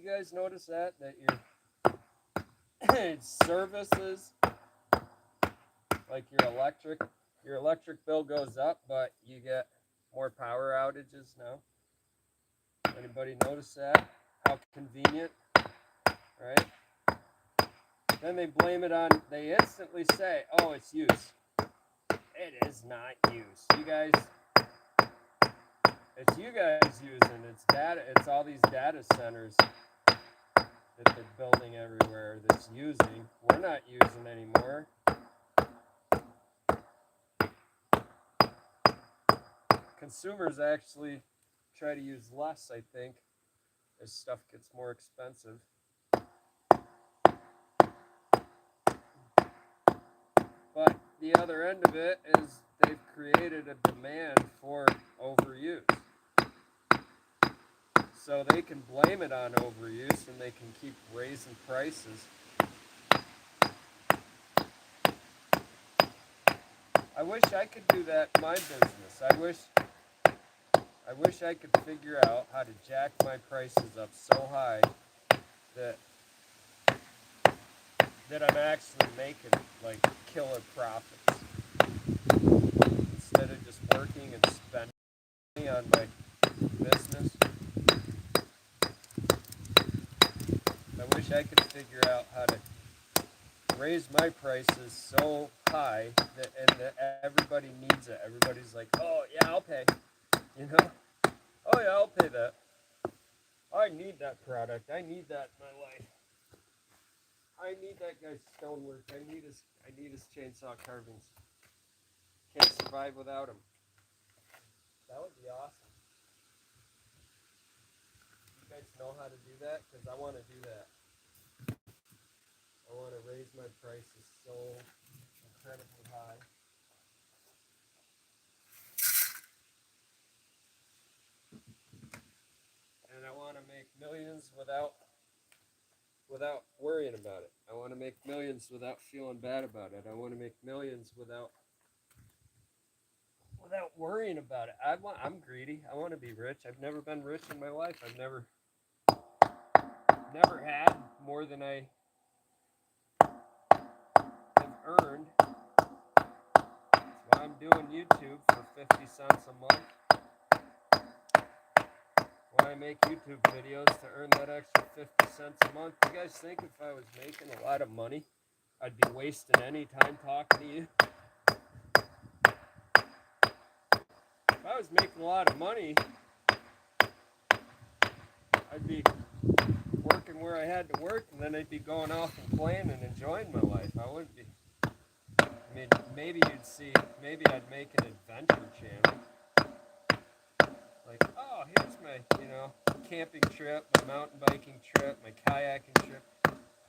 guys notice that your services, like your electric bill goes up, but you get more power outages now? Anybody notice that? How convenient, right? Then they blame it on, they instantly say, oh, it's use. It is not use. You guys, it's you guys using, it's data, it's all these data centers that they're building everywhere that's using. We're not using anymore. Consumers actually try to use less, I think, as stuff gets more expensive. But the other end of it is they've created a demand for overuse. So they can blame it on overuse and they can keep raising prices. I wish I could do that in my business. I wish I could figure out how to jack my prices up so high that I'm actually making like killer profits instead of just working and spending money on my business. I wish I could figure out how to raise my prices so high that everybody needs it. Everybody's like, oh yeah, I'll pay. You know? Oh yeah, I'll pay that. I need that product. I need that in my life. I need that guy's stonework. I need his chainsaw carvings. Can't survive without him. That would be awesome. You guys know how to do that? Because I want to do that. I want to raise my prices so incredibly high. And I want to make millions without worrying about it. I want to make millions without feeling bad about it. I want to make millions without worrying about it. I'm greedy. I want to be rich. I've never been rich in my life. I've never had more than I have earned. That's why I'm doing YouTube for 50 cents a month. Why I make YouTube videos to earn that extra 50 cents a month. You guys think if I was making a lot of money, I'd be wasting any time talking to you? If I was making a lot of money, I'd be working where I had to work, and then I'd be going off and playing and enjoying my life. I wouldn't be. I mean, maybe I'd make an adventure channel. Like, oh, here's my, camping trip, my mountain biking trip, my kayaking trip.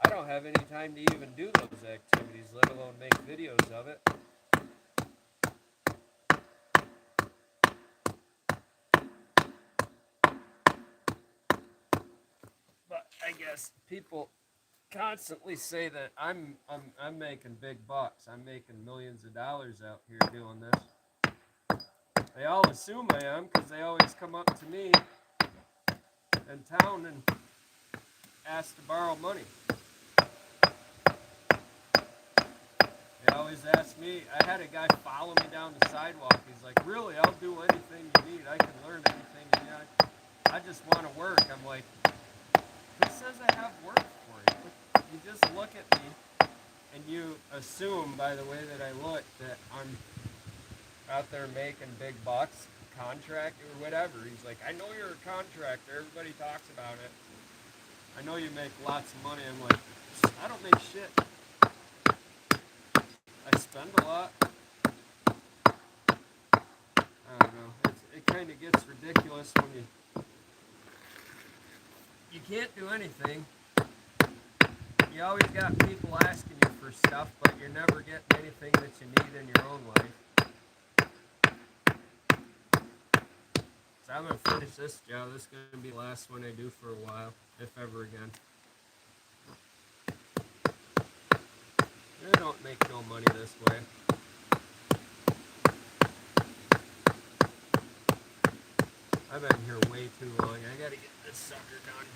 I don't have any time to even do those activities, let alone make videos of it. But I guess people constantly say that I'm making big bucks. I'm making millions of dollars out here doing this. They all assume I am because they always come up to me in town and ask to borrow money. They always ask me. I had a guy follow me down the sidewalk. He's like, really, I'll do anything you need. I can learn anything you need. I just want to work. I'm like, who says I have work for you? You just look at me and you assume by the way that I look that I'm out there making big bucks, contract or whatever. He's like, I know you're a contractor. Everybody talks about it. I know you make lots of money. I'm like, I don't make shit. I spend a lot. I don't know. It kind of gets ridiculous when you can't do anything. You always got people asking you for stuff, but you're never getting anything that you need in your own life. So I'm going to finish this job. This is going to be the last one I do for a while, if ever again. I don't make no money this way. I've been here way too long. I got to get this sucker done.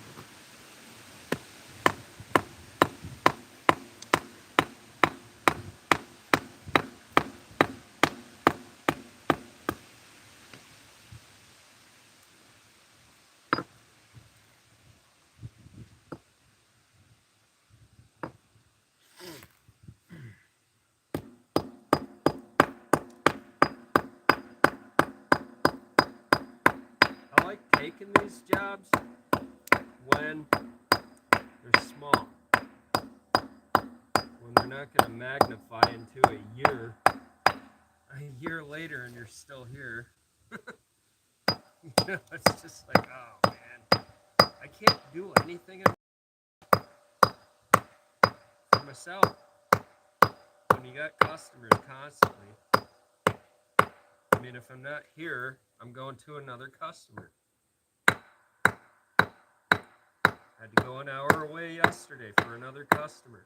biggest jobs? When they're small. When they're not going to magnify into a year later and you're still here. It's just like, oh man, I can't do anything for myself when you got customers constantly. I mean, if I'm not here, I'm going to another customer. Had to go an hour away yesterday for another customer.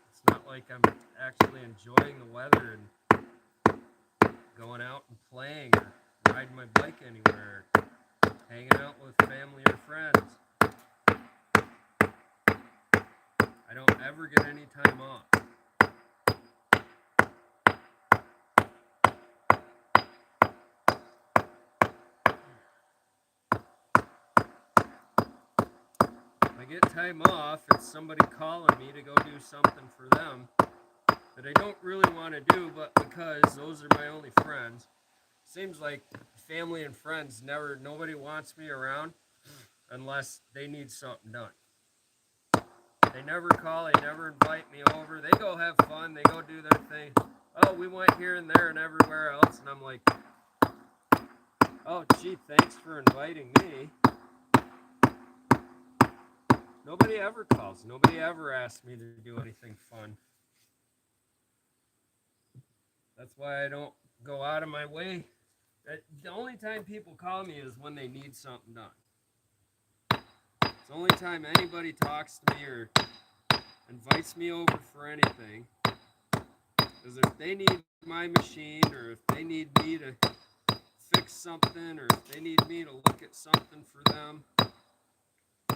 It's not like I'm actually enjoying the weather and going out and playing or riding my bike anywhere, hanging out with family or friends. I don't ever get any time off. If I get time off, it's somebody calling me to go do something for them that I don't really want to do, but because those are my only friends. Seems like family and friends nobody wants me around unless they need something done. They never call, they never invite me over. They go have fun, they go do their thing. Oh, we went here and there and everywhere else, and I'm like, oh gee, thanks for inviting me. Nobody ever calls, nobody ever asks me to do anything fun. That's why I don't go out of my way. The only time people call me is when they need something done. It's the only time anybody talks to me or invites me over for anything is if they need my machine or if they need me to fix something or if they need me to look at something for them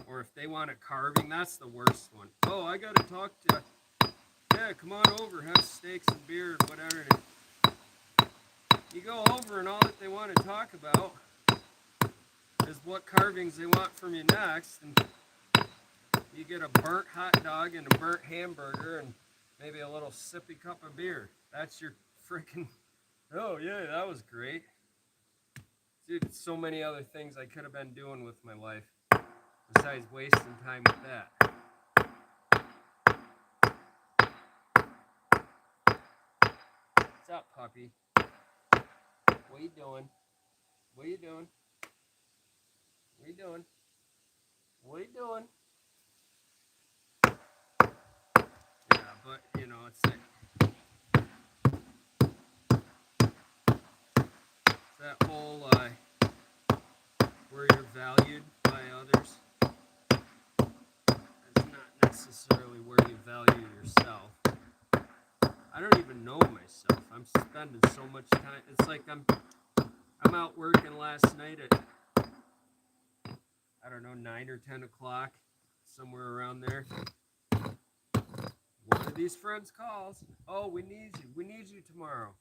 or if they want a carving. That's the worst one. Oh, I got to talk to you. Yeah, come on over, have steaks and beer and whatever. You go over and all that they want to talk about is what carvings they want from you next, and you get a burnt hot dog and a burnt hamburger and maybe a little sippy cup of beer. That's your freaking, oh yeah, that was great. Dude, so many other things I could have been doing with my life besides wasting time with that. What's up, puppy? What you doing? What you doing? What you doing? What you doing? Yeah, but you know, it's like that whole where you're valued by others. It's not necessarily where you value yourself. I don't even know myself. I'm spending so much time. It's like I'm out working last night at, I don't know, 9 or 10 o'clock, somewhere around there. One of these friends calls. Oh, we need you. We need you tomorrow.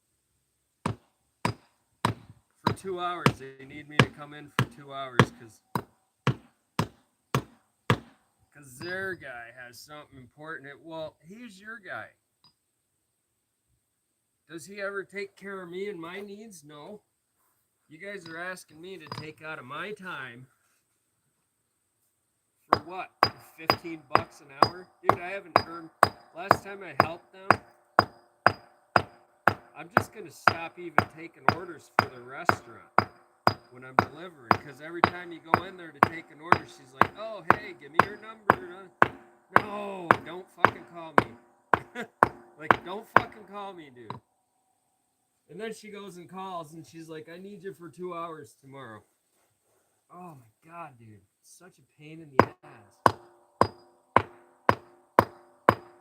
For 2 hours. They need me to come in for 2 hours because their guy has something important. Well, he's your guy. Does he ever take care of me and my needs? No. You guys are asking me to take out of my time for what? $15 an hour? Dude, I haven't earned. Last time I helped them, I'm just going to stop even taking orders for the restaurant when I'm delivering. Because every time you go in there to take an order, she's like, oh, hey, give me your number. No, don't fucking call me. Like, don't fucking call me, dude. And then she goes and calls, and she's like, I need you for 2 hours tomorrow. Oh, my God, dude. It's such a pain in the ass.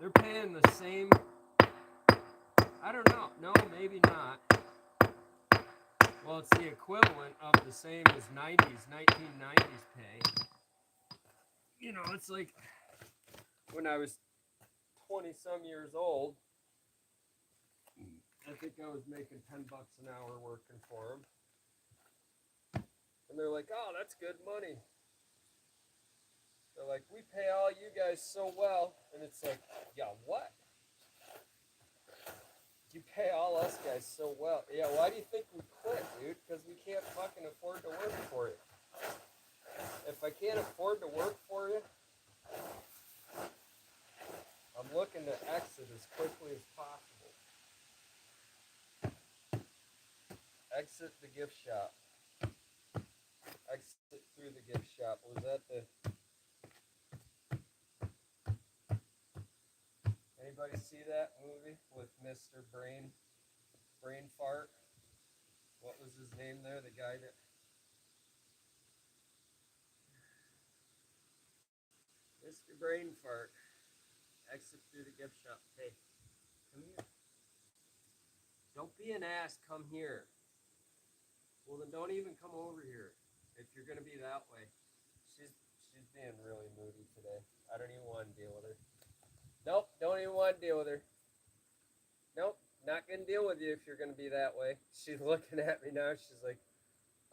They're paying the same. I don't know. No, maybe not. Well, it's the equivalent of the same as 1990s pay. You know, it's like when I was 20-some years old, I think I was making $10 an hour working for them. And they're like, oh, that's good money. They're like, we pay all you guys so well. And it's like, yeah, what? You pay all us guys so well. Yeah, why do you think we quit, dude? Because we can't fucking afford to work for you. If I can't afford to work for you, I'm looking to exit as quickly as possible. Exit the gift shop. Exit through the gift shop. Was that the... Anybody see that movie with Mr. Brain Fart? What was his name there? The guy that... Mr. Brain Fart. Exit through the gift shop. Hey, come here. Don't be an ass. Come here. Well, then don't even come over here if you're going to be that way. She's being really moody today. I don't even want to deal with her. Nope, don't even want to deal with her. Nope, not going to deal with you if you're going to be that way. She's looking at me now. She's like,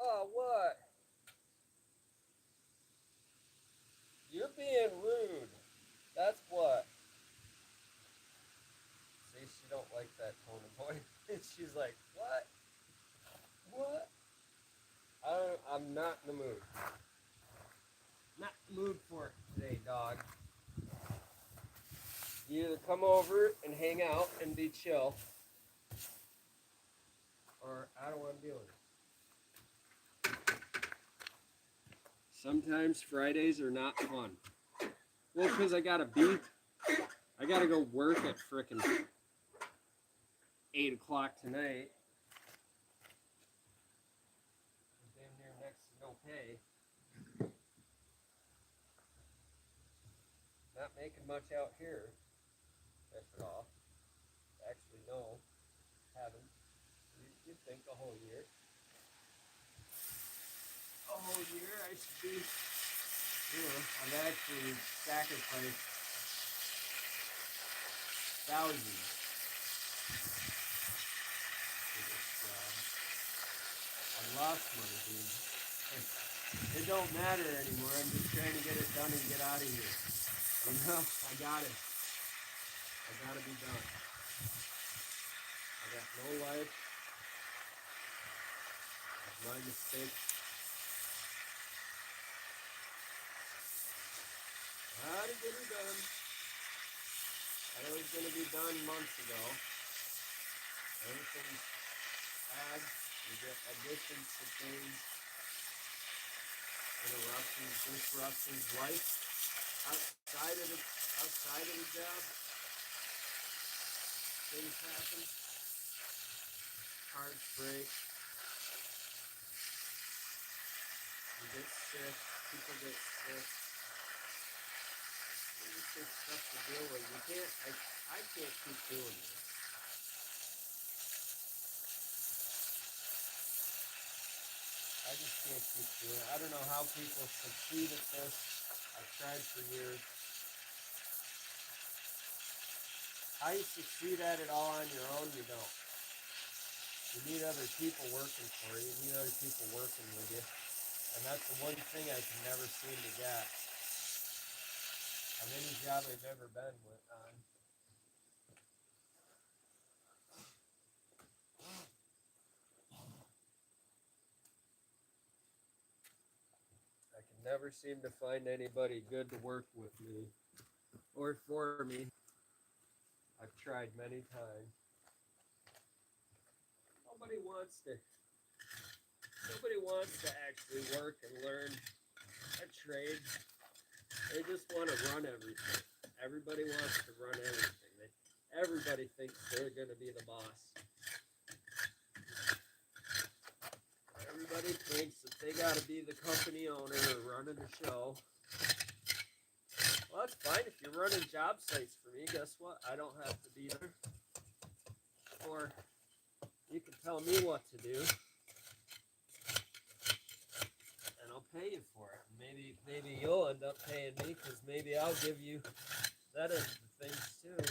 oh, what? You're being rude. That's what. See, she don't like that tone of voice. She's like, what? What? I'm not in the mood. Not in the mood for it today, dog. You either come over and hang out and be chill, or I don't want to deal with it. Sometimes Fridays are not fun. Well, because I gotta go work at frickin' 8 o'clock tonight. Damn near next to no pay. Not making much out here, if at all. Actually, no, haven't. You'd think a whole year. A whole year I should be. I've actually sacrificed thousands for this job. I lost money, dude. It don't matter anymore. I'm just trying to get it done and get out of here. You know, I got it. I gotta be done. I got no life. It's my mistake. How to get it done. I know it's going to be done months ago. Everything's adds, you get additions to things, interruptions, disruptions, life outside of the job. Things happen. Hearts break. You get sick. People get sick. It's just stuff to deal with. I can't keep doing this. I just can't keep doing it. I don't know how people succeed at this. I've tried for years. How you succeed at it all on your own, you don't. You need other people working for you. You need other people working with you. And that's the one thing I can never seem to get on any job I've ever been on. I can never seem to find anybody good to work with me or for me. I've tried many times. Nobody wants to actually work and learn a trade. They just want to run everything. Everybody wants to run everything. Everybody thinks they're going to be the boss. Everybody thinks that they got to be the company owner or running the show. Well, that's fine. If you're running job sites for me, guess what? I don't have to be there. Or you can tell me what to do, and I'll pay you for it. Maybe you'll end up paying me, because maybe I'll give you that end of the things too.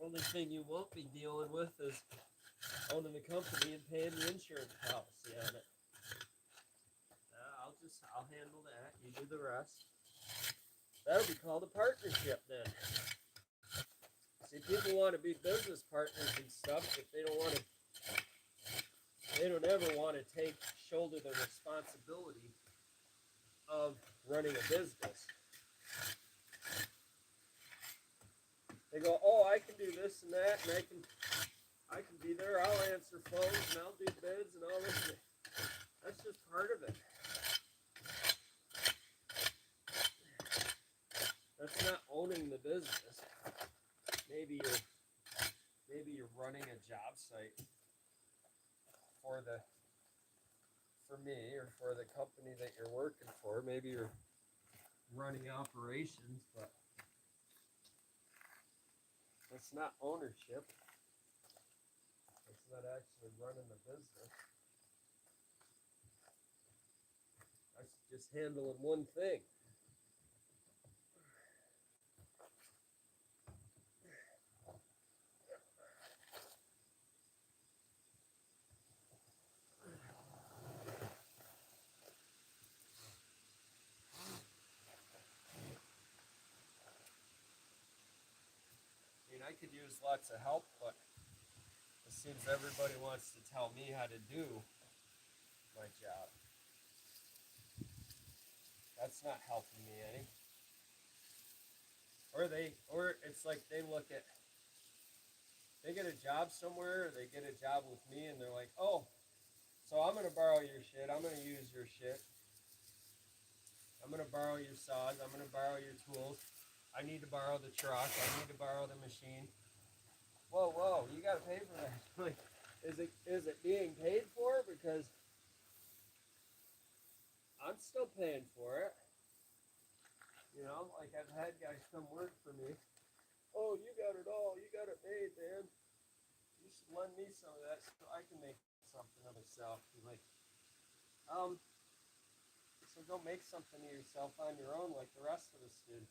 Only thing you won't be dealing with is owning the company and paying the insurance policy on it. I'll handle that. You do the rest. That'll be called a partnership then. See, people want to be business partners and stuff, but they don't ever want to shoulder the responsibility of running a business. They go, oh, I can do this and that, and I can be there. I'll answer phones and I'll do bids and all this. That's just part of it. That's not owning the business. Maybe you're running a job site for me or for the company that you're working for. Maybe you're running operations, but that's not ownership. That's not actually running the business. That's just handling one thing. I could use lots of help, but it seems everybody wants to tell me how to do my job. That's not helping me any. Or it's like they get a job somewhere, or they get a job with me, and they're like, oh, so I'm going to borrow your shit, I'm going to use your shit, I'm going to borrow your saws, I'm going to borrow your tools, I need to borrow the truck, I need to borrow the machine. Whoa, you got to pay for that. Like, is it being paid for? Because I'm still paying for it. You know, like I've had guys come work for me. Oh, you got it all. You got it made, man. You should lend me some of that so I can make something of myself. I'm like, so go make something of yourself on your own like the rest of us did.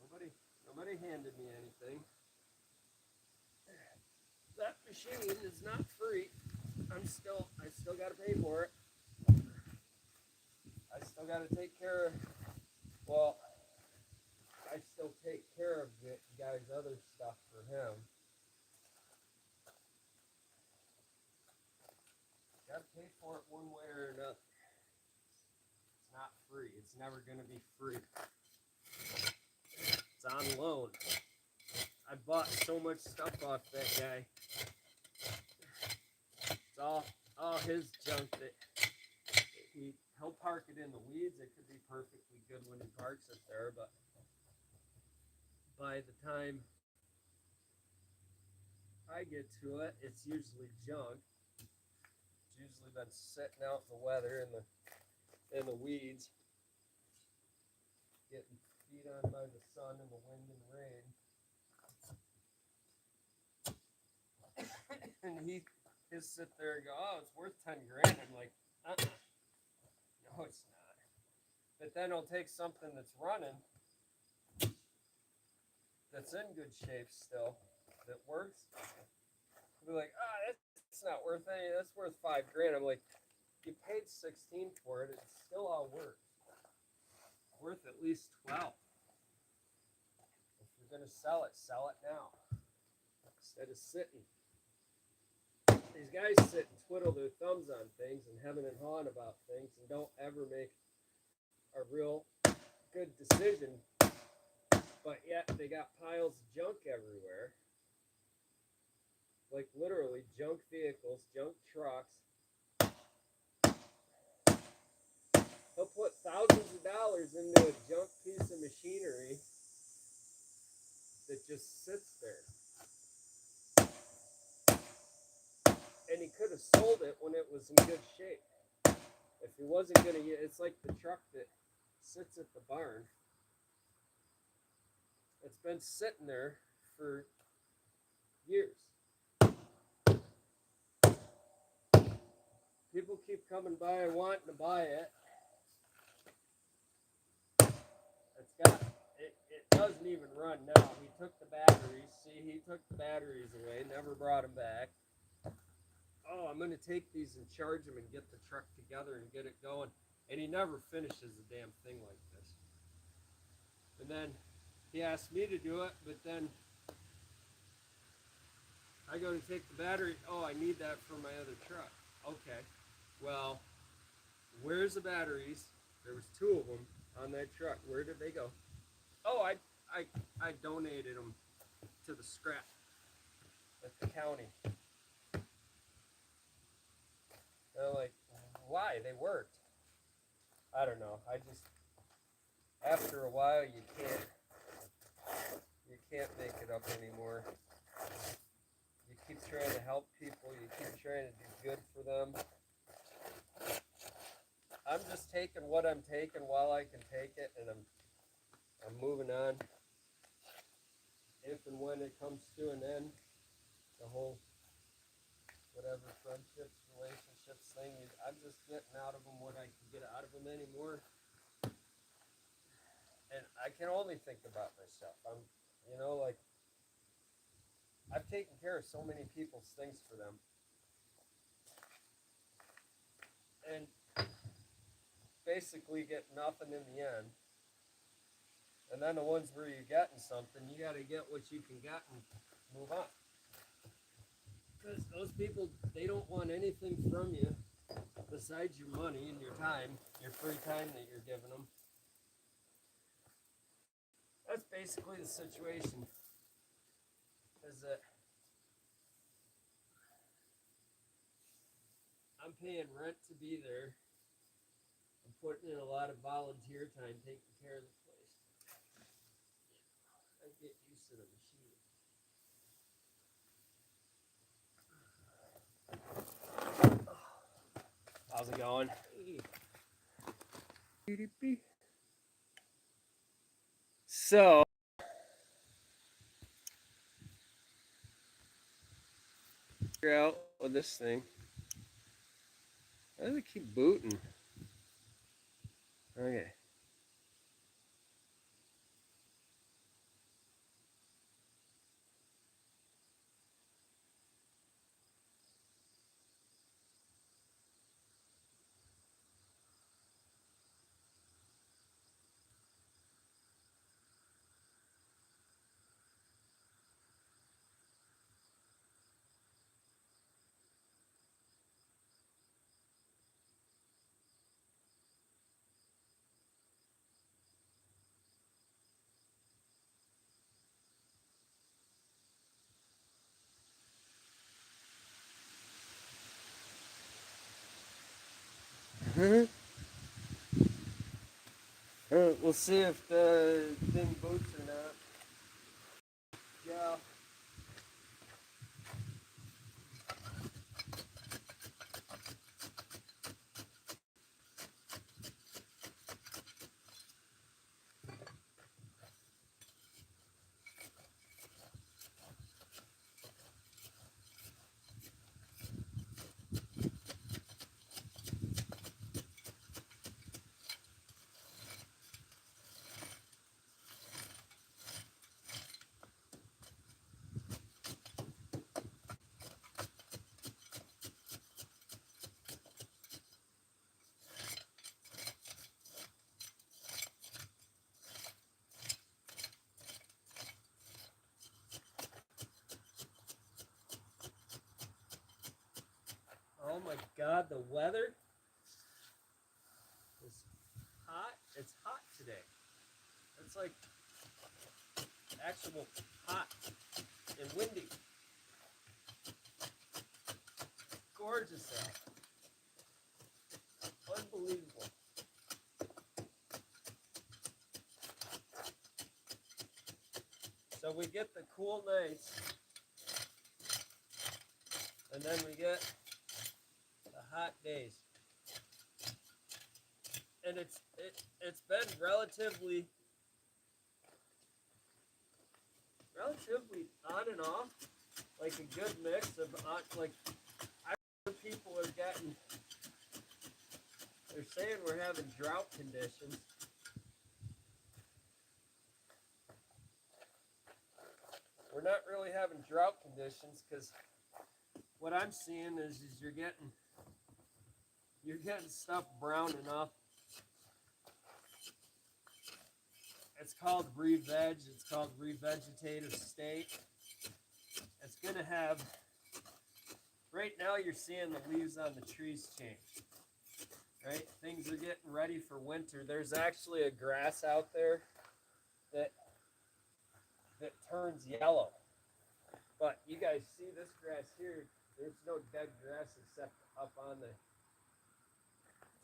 Nobody handed me anything. That machine is not free. I still got to pay for it. I still got to take care of. Well, I still take care of the guy's other stuff for him. Got to pay for it one way or another. It's not free. It's never going to be free. It's on loan. I bought so much stuff off that guy. It's all his junk that he'll park it in the weeds. It could be perfectly good when he parks it there, but by the time I get to it, it's usually junk. It's usually been sitting out in the weather in the weeds, getting beat on by the sun and the wind and rain. And he'll sit there and go, oh, it's worth 10 grand. I'm like, no, it's not. But then he'll take something that's running, that's in good shape still, that works. He'll be like, that's not worth any. That's worth 5 grand. I'm like, you paid 16 for it. It still all works. Worth at least 12. If you're gonna sell it now instead of sitting. These guys sit and twiddle their thumbs on things and hemming and hawing about things and don't ever make a real good decision, but yet they got piles of junk everywhere. Like literally junk vehicles, junk trucks. He'll put thousands of dollars into a junk piece of machinery that just sits there. And he could have sold it when it was in good shape. If he wasn't going to use it's like the truck that sits at the barn. It's been sitting there for years. People keep coming by and wanting to buy it. It doesn't even run now. He took the batteries. See, he took the batteries away, never brought them back. Oh, I'm going to take these and charge them and get the truck together and get it going. And he never finishes a damn thing like this. And then he asked me to do it, but then I go to take the battery. Oh, I need that for my other truck. Okay. Well, where's the batteries? There was two of them on that truck. Where did they go? Oh, I donated them to the scrap at the county. They're like, why? They worked. I don't know. I just, after a while, you can't make it up anymore. You keep trying to help people. You keep trying to do good for them. I'm just taking what I'm taking while I can take it, and I'm moving on. If and when it comes to an end, the whole whatever friendships, relationships thing, I'm just getting out of them what I can get out of them anymore. And I can only think about myself. Like, I've taken care of so many people's things for them. And basically get nothing in the end. And then the ones where you're getting something, you got to get what you can get and move on. Because those people, they don't want anything from you besides your money and your time, your free time that you're giving them. That's basically the situation. Is that I'm paying rent to be there. I'm putting in a lot of volunteer time taking care of the place. I get used to the machine. How's it going? So, figure out with this thing. Why does it keep booting? Okay. We'll see if the thing boots or not. Yeah. Oh my God, the weather is hot. It's hot today. It's like actual hot and windy. Gorgeous out. Unbelievable. So we get the cool nights, and then we get the hot days. And it's been relatively on and off, like a good mix of like I heard people are getting. They're saying we're having drought conditions. We're not really having drought conditions because what I'm seeing is you're getting stuff brown enough. It's called re-veg. It's called revegetative state. It's going to have, right now you're seeing the leaves on the trees change. Right? Things are getting ready for winter. There's actually a grass out there that turns yellow. But you guys see this grass here, there's no dead grass except up on the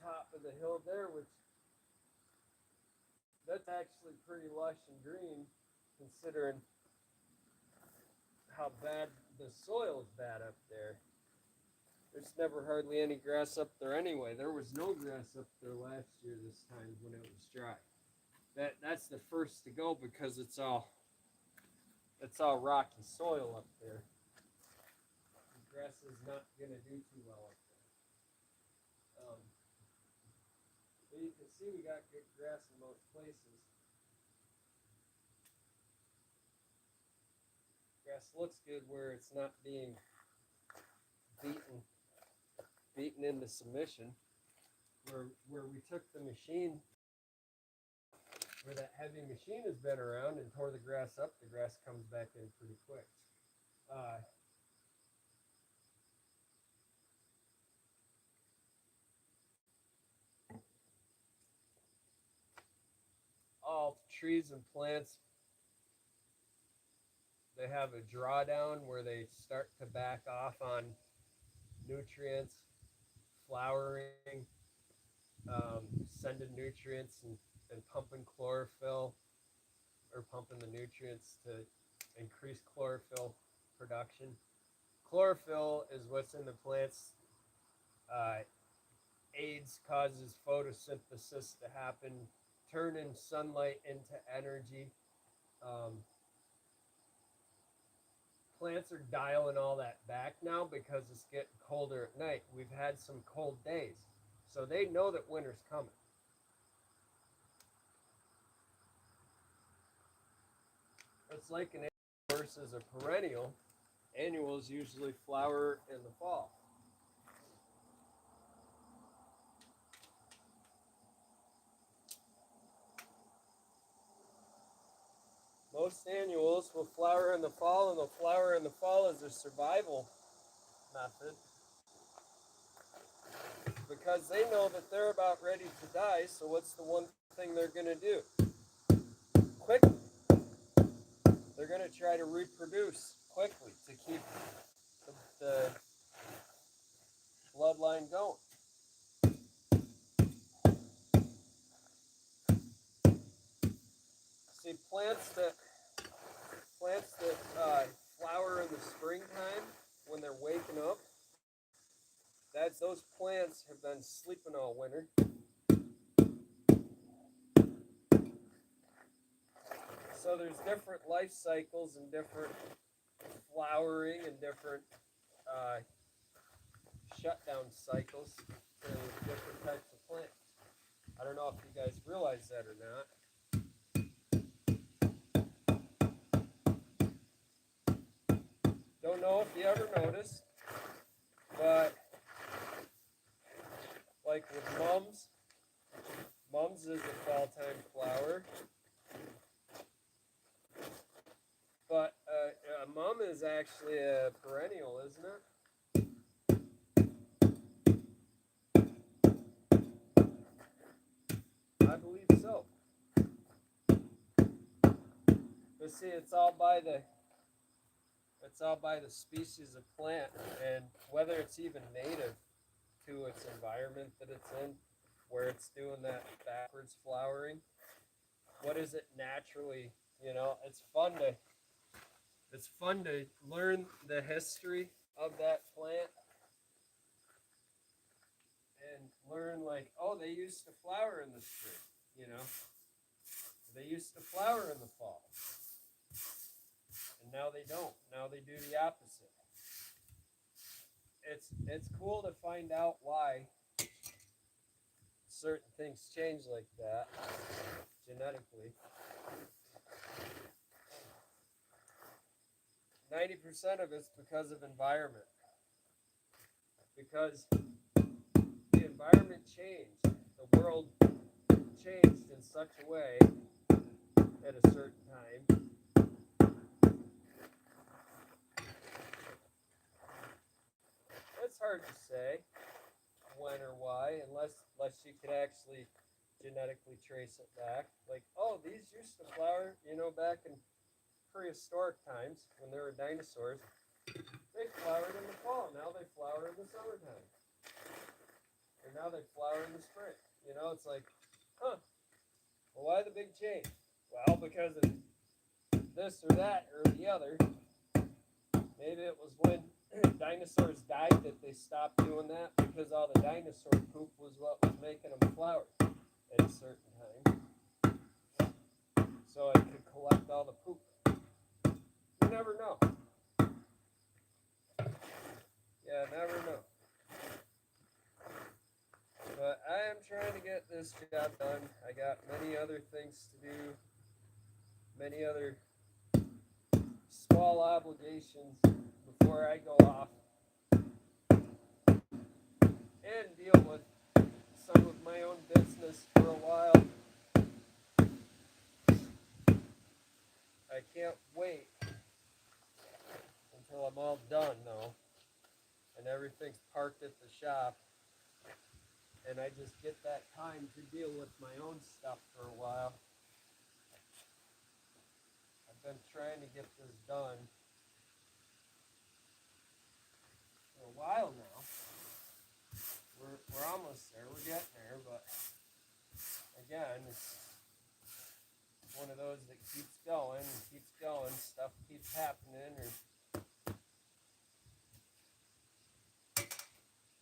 top of the hill there, which that's actually pretty lush and green considering how bad the soil is bad up there. There's never hardly any grass up there anyway. There was no grass up there last year this time when it was dry. That's the first to go because it's all rocky soil up there. The grass is not going to do too well up there. But you can see we got good grass in most places. Grass looks good where it's not being beaten into submission. Where we took the machine, where that heavy machine has been around and tore the grass up, the grass comes back in pretty quick. All trees and plants, they have a drawdown where they start to back off on nutrients, flowering, sending nutrients and pumping chlorophyll, or pumping the nutrients to increase chlorophyll production. Chlorophyll is what's in the plants. Aids causes photosynthesis to happen, turning sunlight into energy. Plants are dialing all that back now because it's getting colder at night. We've had some cold days, so they know that winter's coming. It's like an annual versus a perennial. Annuals usually flower in the fall. Most annuals will flower in the fall, and they'll flower in the fall as a survival method because they know that they're about ready to die, so what's the one thing they're going to do? Quickly. They're going to try to reproduce quickly to keep the bloodline going. See, plants that flower in the springtime when they're waking up, those plants have been sleeping all winter. So there's different life cycles and different flowering and different shutdown cycles for different types of plants. I don't know if you guys realize that or not. Don't know if you ever noticed, but like with mums is a fall time flower, but a mum is actually a perennial, isn't it? I believe so. But see, it's all by the species of plant and whether it's even native to its environment that it's in, where it's doing that backwards flowering. What is it naturally? You know, it's fun to learn the history of that plant and learn like, oh, they used to flower in the spring, you know. They used to flower in the fall. And now they don't. Now they do the opposite. It's cool to find out why certain things change like that genetically. 90% of it's because of environment. Because the environment changed. The world changed in such a way at a certain time hard to say when or why, unless you could actually genetically trace it back. Like, oh, these used to flower, back in prehistoric times when there were dinosaurs. They flowered in the fall. Now they flower in the summertime. And now they flower in the spring. It's like, huh, well, why the big change? Well, because of this or that or the other. Maybe it was when dinosaurs died that they stopped doing that because all the dinosaur poop was what was making them flower at a certain time. So it could collect all the poop. You never know. Yeah, never know. But I am trying to get this job done. I got many other things to do, many other small obligations before I go off and deal with some of my own business for a while. I can't wait until I'm all done, though, and everything's parked at the shop, and I just get that time to deal with my own stuff for a while. I've been trying to get this done for a while now. We're almost there. We're getting there, but again, it's one of those that keeps going and keeps going. Stuff keeps happening,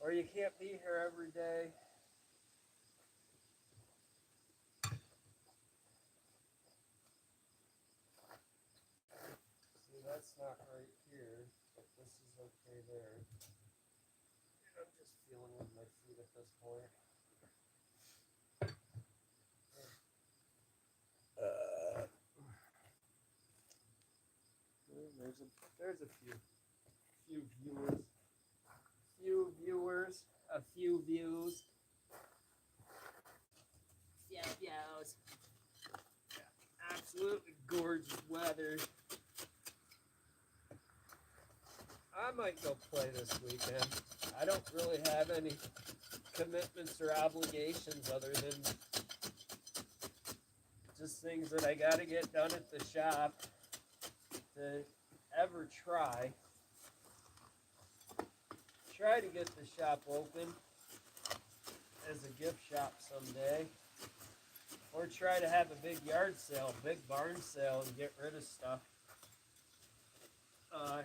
or you can't be here every day. See, that's not right here, but this is okay there. I'm just feeling with my feet at this point. There's a few viewers, a few views. Yeah, absolutely gorgeous weather. I might go play this weekend. I don't really have any commitments or obligations other than just things that I got to get done at the shop to ever try to get the shop open as a gift shop someday, or try to have a big yard sale, big barn sale, and get rid of stuff. I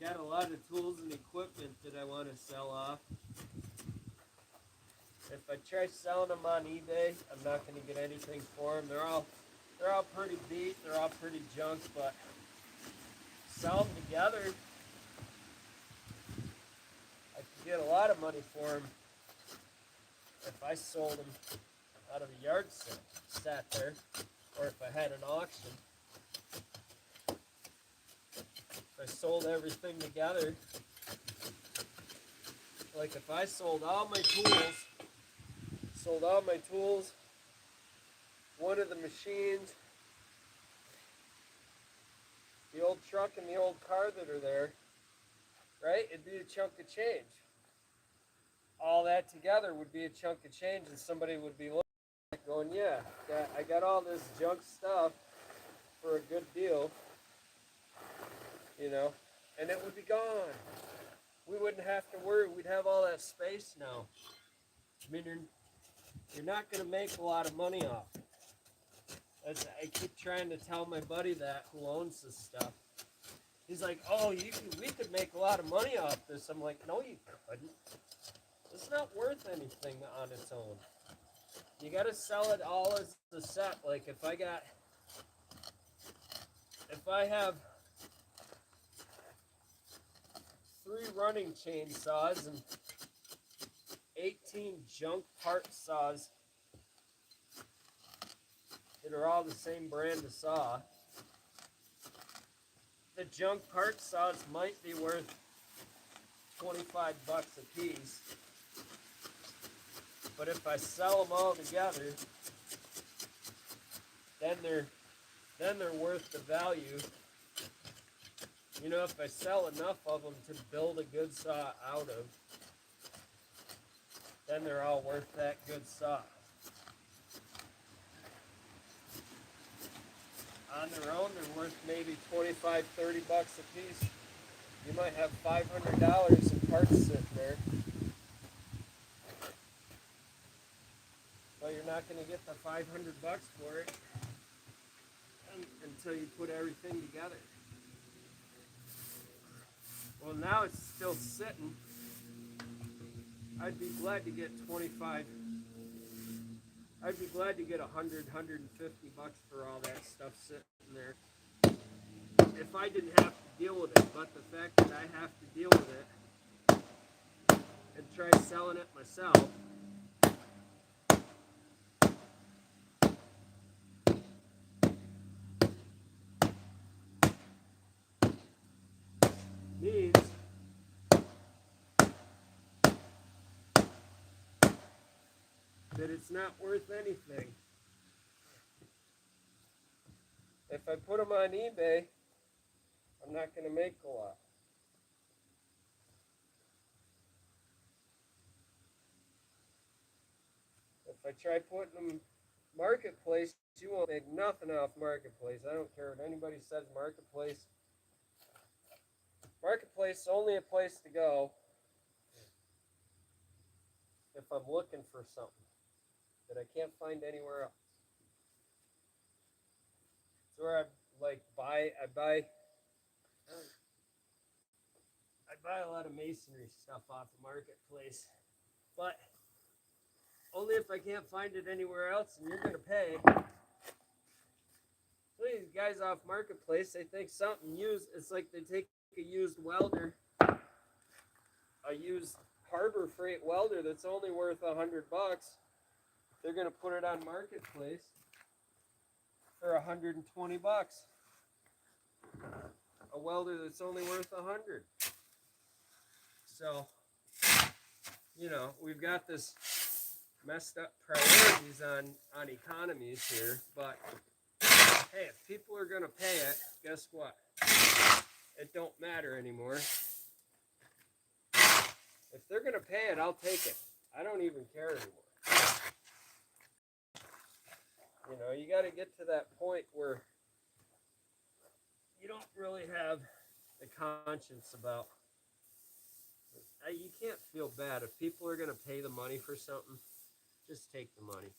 got a lot of tools and equipment that I want to sell off. If I try selling them on eBay, I'm not going to get anything for them. They're all pretty beat. They're all pretty junk, but sell them together, I could get a lot of money for them if I sold them out of a yard sale, sat there, or if I had an auction. If I sold everything together, like if I sold all my tools, one of the machines, the old truck and the old car that are there, right? It'd be a chunk of change. All that together would be a chunk of change, and somebody would be looking at going, yeah, I got all this junk stuff for a good deal, and it would be gone. We wouldn't have to worry. We'd have all that space now. I mean, you're not going to make a lot of money off it. I keep trying to tell my buddy that, who owns this stuff. He's like, oh, we could make a lot of money off this. I'm like, no, you couldn't. It's not worth anything on its own. You got to sell it all as a set. Like if I have 3 running chainsaws and 18 junk part saws that are all the same brand of saw, the junk part saws might be worth $25 a piece. But if I sell them all together, then they're then they're worth the value. You know, if I sell enough of them to build a good saw out of, then they're all worth that good saw. On their own, they're worth maybe 25, 30 bucks a piece. You might have $500 in parts sitting there, but you're not going to get the 500 bucks for it until you put everything together. Well, now it's still sitting. I'd be glad to get 25. I'd be glad to get 100, 150 bucks for all that stuff sitting there if I didn't have to deal with it. But the fact that I have to deal with it and try selling it myself, means that it's not worth anything. If I put them on eBay, I'm not going to make a lot. If I try putting them Marketplace, you won't make nothing off Marketplace. I don't care what anybody says Marketplace. Marketplace is only a place to go if I'm looking for something that I can't find anywhere else. It's where I buy a lot of masonry stuff off the Marketplace, but only if I can't find it anywhere else, and you're gonna pay. So these guys off Marketplace, they think something used. It's like they take a used welder, a used Harbor Freight welder that's only worth $100. They're gonna put it on Marketplace for 120 bucks. A welder that's only worth 100. So, you know, we've got this messed up priorities on economies here, but hey, if people are gonna pay it, guess what? It don't matter anymore. If they're gonna pay it, I'll take it. I don't even care anymore. You know, you got to get to that point where you don't really have the conscience about. You can't feel bad if people are going to pay the money for something. Just take the money.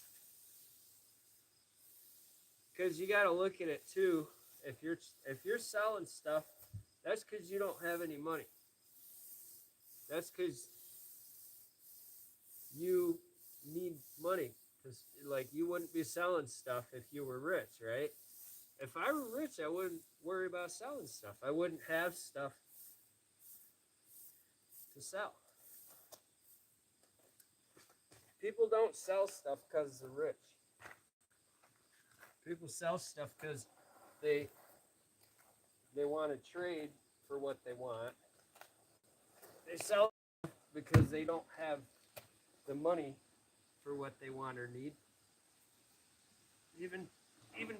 Because you got to look at it too. If you're selling stuff, that's because you don't have any money. That's because you need money. Because like you wouldn't be selling stuff if you were rich, right? If I were rich, I wouldn't worry about selling stuff. I wouldn't have stuff to sell. People don't sell stuff because they're rich. People sell stuff because they want to trade for what they want. They sell because they don't have the money for what they want or need. Even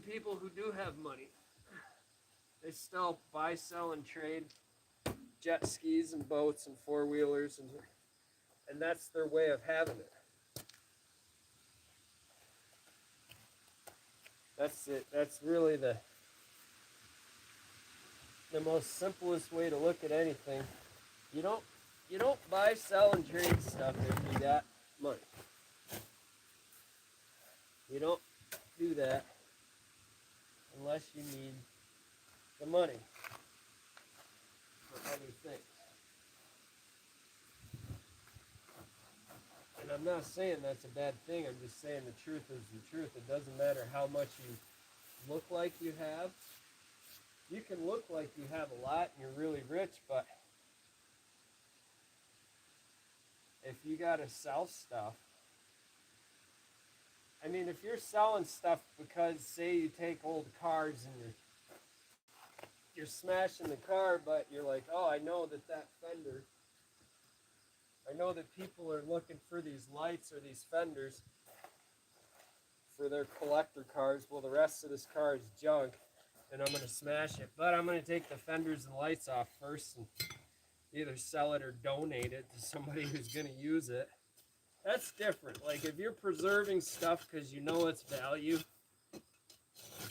people who do have money, they still buy, sell, and trade jet skis and boats and four-wheelers, and that's their way of having it. That's it. That's really the most simplest way to look at anything. You don't buy, sell, and trade stuff if you got money. You don't do that unless you need the money for other things. And I'm not saying that's a bad thing. I'm just saying the truth is the truth. It doesn't matter how much you look like you have. You can look like you have a lot and you're really rich, but if you got to sell stuff, I mean, if you're selling stuff because, say, you take old cars and you're smashing the car, but you're like, oh, I know that fender, I know that people are looking for these lights or these fenders for their collector cars. Well, the rest of this car is junk. and I'm gonna smash it. But I'm gonna take the fenders and lights off first and either sell it or donate it to somebody who's gonna use it. That's different. Like if you're preserving stuff because you know its value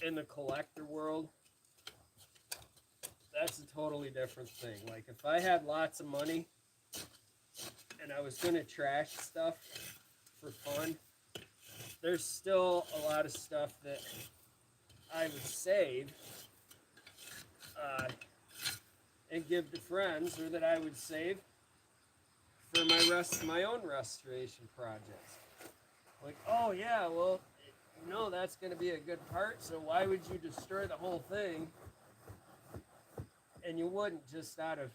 in the collector world, that's a totally different thing. Like if I had lots of money and I was gonna trash stuff for fun, there's still a lot of stuff that I would save and give to friends, or that I would save for my own restoration projects. Like, oh yeah, well, you know that's going to be a good part, so why would you destroy the whole thing? And you wouldn't, just out of,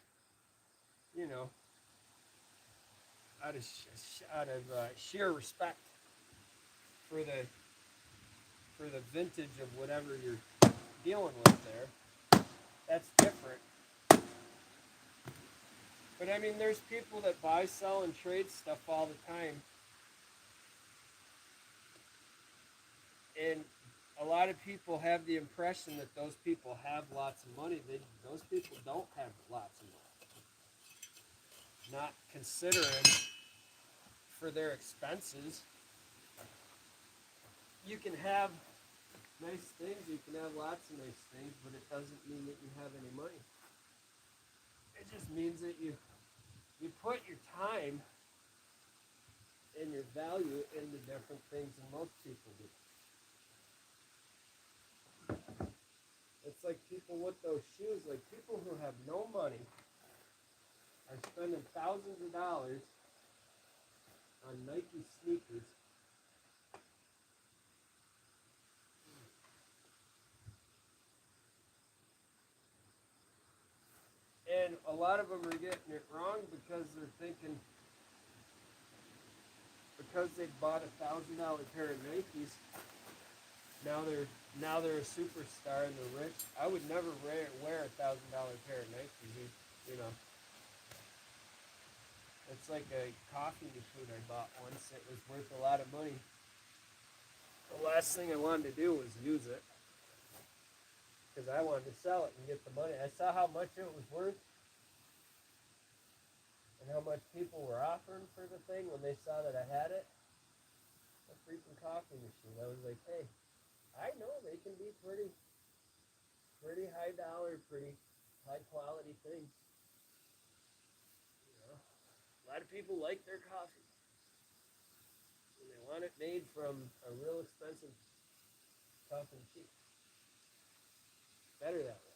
you know, out of sheer respect for the vintage of whatever you're dealing with there. That's different. But I mean, there's people that buy, sell, and trade stuff all the time. And a lot of people have the impression that those people have lots of money. Those people don't have lots of money. Not considering for their expenses. You can have nice things, you can have lots of nice things, but it doesn't mean that you have any money. It just means that you put your time and your value into different things than most people do. It's like people with those shoes, like people who have no money are spending thousands of dollars on Nike sneakers. And a lot of them are getting it wrong because they're thinking, because they bought $1,000 pair of Nikes, now they're a superstar and they're rich. I would never wear $1,000 pair of Nikes. You know, it's like a coffee machine I bought once. It was worth a lot of money. The last thing I wanted to do was use it because I wanted to sell it and get the money. I saw how much it was worth and how much people were offering for the thing when they saw that I had it. A freaking coffee machine. I was like, hey, I know they can be pretty high dollar, pretty high quality things. You know, a lot of people like their coffee, and they want it made from a real expensive coffee machine. Better that way.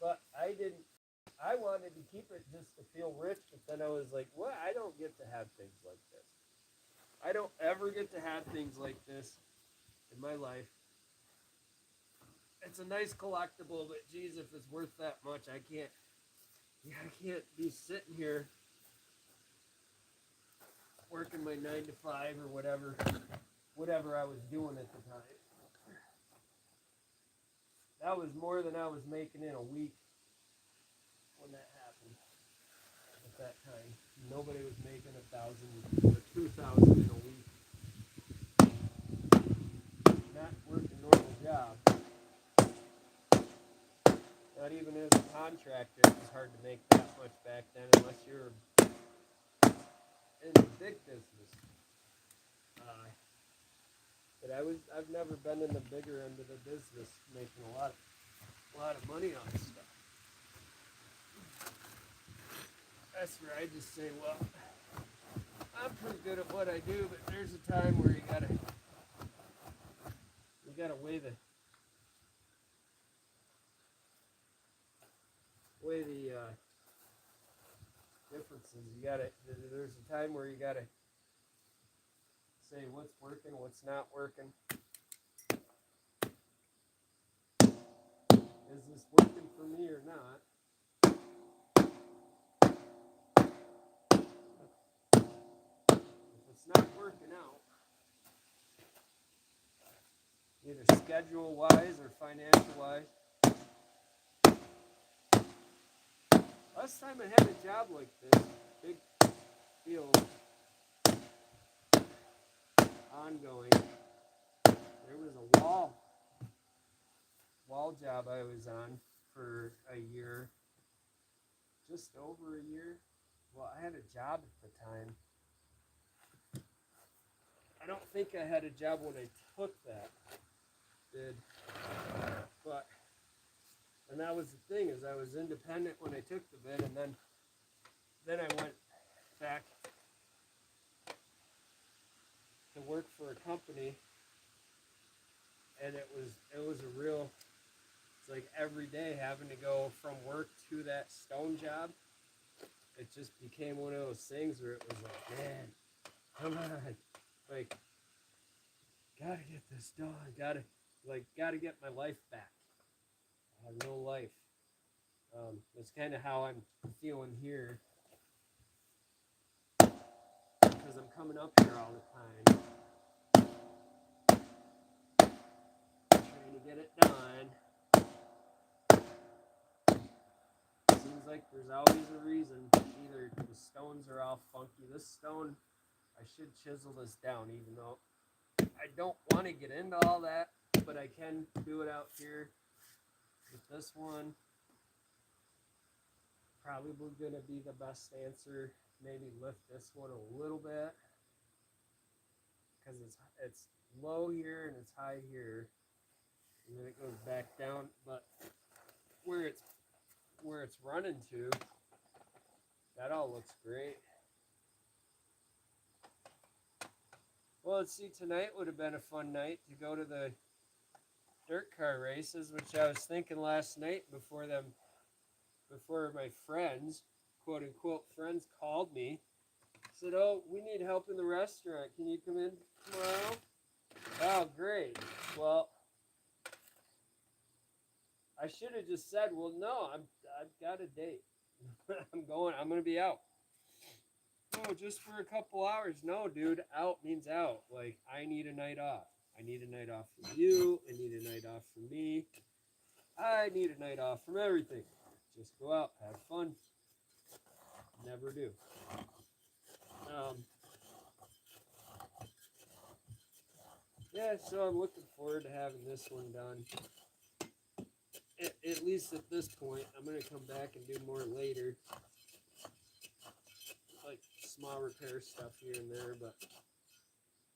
But I didn't. I wanted to keep it just to feel rich, but then I was like, what? I don't get to have things like this. I don't ever get to have things like this in my life. It's a nice collectible, but geez, if it's worth that much, I can't be sitting here working my 9 to 5 or whatever I was doing at the time. That was more than I was making in a week when that happened. At that time, nobody was making 1,000 or 2,000 in a week. Not working a normal job. Not even as a contractor, it was hard to make that much back then unless you're in the big business. But I've never been in the bigger end of the business, making a lot of money on this stuff. That's where I just say, well, I'm pretty good at what I do, but there's a time where you gotta weigh the differences. There's a time where you gotta say what's working, what's not working. Is this working for me or not? If it's not working out, either schedule-wise or financial-wise. Last time I had a job like this, big deal, ongoing, there was a wall job I was on for a year, just over a year. Well, I had a job at the time. I don't think I had a job when I took that. Did, but and that was the thing, is I was independent when I took the bid, and then I went back to work for a company, and it was a real, it's like every day having to go from work to that stone job. It just became one of those things where it was like, man, come on, like, gotta get this done, gotta get my life back. I have no life. That's kind of how I'm feeling here, because I'm coming up here all the time, trying to get it done. Seems like there's always a reason. Either the stones are all funky. This stone, I should chisel this down, even though I don't want to get into all that, but I can do it out here. With this one, probably going to be the best answer. Maybe lift this one a little bit, because it's low here and it's high here, and then it goes back down. But where it's running to, that all looks great. Well, let's see, tonight would have been a fun night to go to the dirt car races, which I was thinking last night before my friends, quote unquote friends, called me. Said, oh, we need help in the restaurant. Can you come in tomorrow? Oh, great. Well, I should have just said, well, no, I've got a date. I'm going to be out. Oh, just for a couple hours. No, dude, out means out. Like, I need a night off. I need a night off from you. I need a night off from me. I need a night off from everything. Just go out, have fun. Never do. Yeah, so I'm looking forward to having this one done. At least at this point. I'm going to come back and do more later. Like small repair stuff here and there, but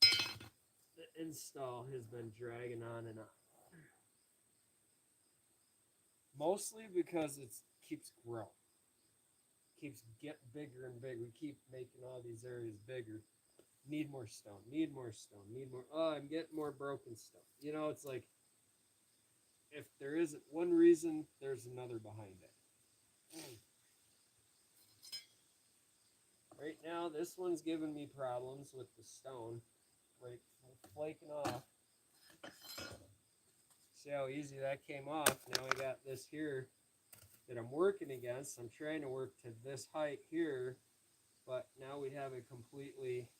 the install has been dragging on and on. Mostly because it keeps growing. Keeps getting bigger and bigger. We keep making all these areas bigger. Need more stone, need more stone, need more. Oh, I'm getting more broken stone. You know, it's like, if there isn't one reason, there's another behind it. Right now, this one's giving me problems with the stone, right, flaking off. See how easy that came off. Now I got this here that I'm working against. I'm trying to work to this height here, but now we have a completely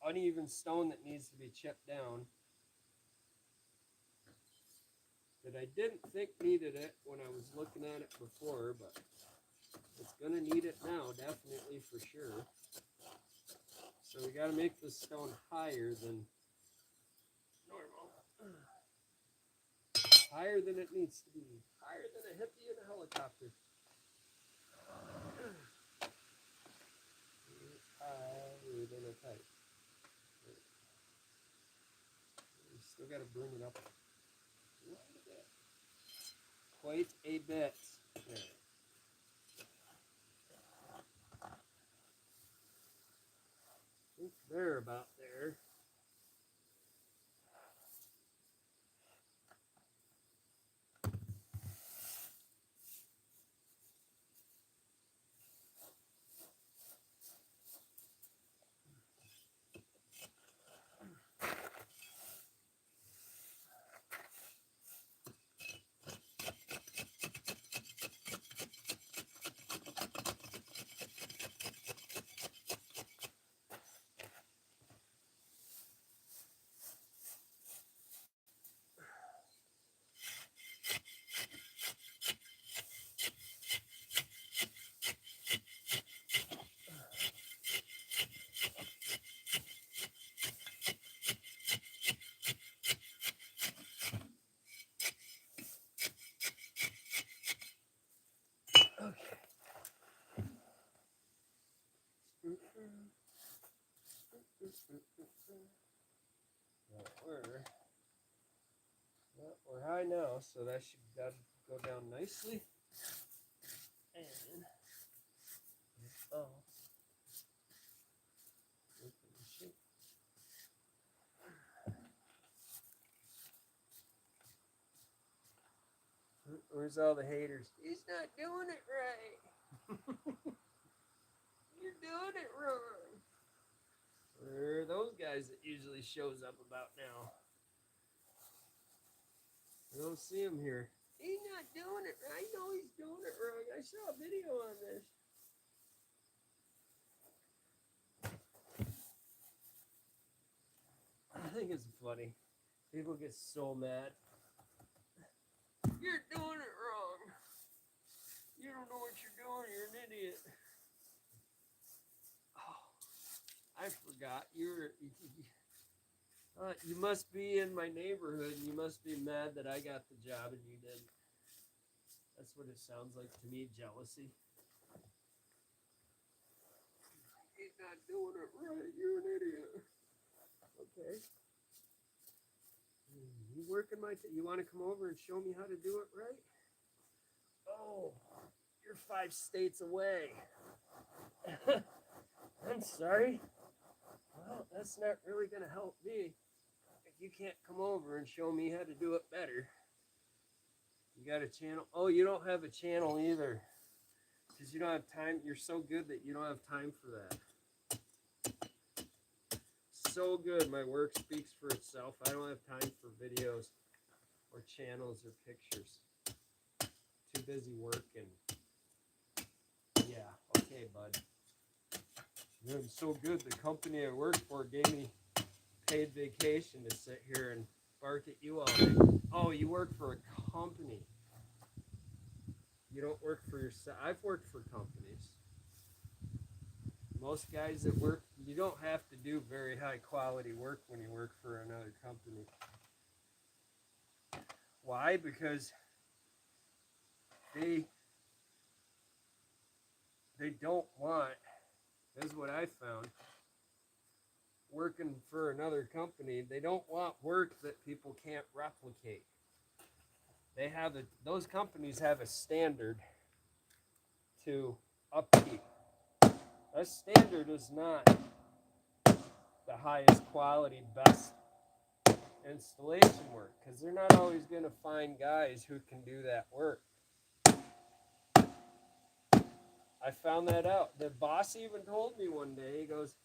uneven stone that needs to be chipped down, that I didn't think needed it when I was looking at it before, but it's going to need it now, definitely, for sure. So we got to make this stone higher than normal. Higher than it needs to be. Higher than a hippie in a helicopter. Higher than a kite. We still got to bring it up quite a bit. There. I think they're about there. We're high now, so that should go down nicely. And oh, where's all the haters? He's not doing it right. You're doing it wrong. Where are those guys that usually shows up about now? I don't see him here. He's not doing it right. I know he's doing it wrong. I saw a video on this. I think it's funny. People get so mad. You're doing it wrong. You don't know what you're doing. You're an idiot. Oh, I forgot. You must be in my neighborhood, and you must be mad that I got the job and you didn't. That's what it sounds like to me, jealousy. He's not doing it right. You're an idiot. Okay. You working you want to come over and show me how to do it right? Oh, you're 5 states away. I'm sorry. Well, that's not really going to help me if you can't come over and show me how to do it better. You got a channel? Oh, you don't have a channel either. Because you don't have time. You're so good that you don't have time for that. So good. My work speaks for itself. I don't have time for videos or channels or pictures. Too busy working. Yeah, okay, bud. I'm so good. The company I work for gave me paid vacation to sit here and bark at you all day. Oh, you work for a company. You don't work for yourself. I've worked for companies. Most guys that work, you don't have to do very high quality work when you work for another company. Why? Because they don't want, this is what I found, working for another company, they don't want work that people can't replicate. Those companies have a standard to upkeep. That standard is not the highest quality, best installation work, because they're not always going to find guys who can do that work. I found that out. The boss even told me one day, he goes,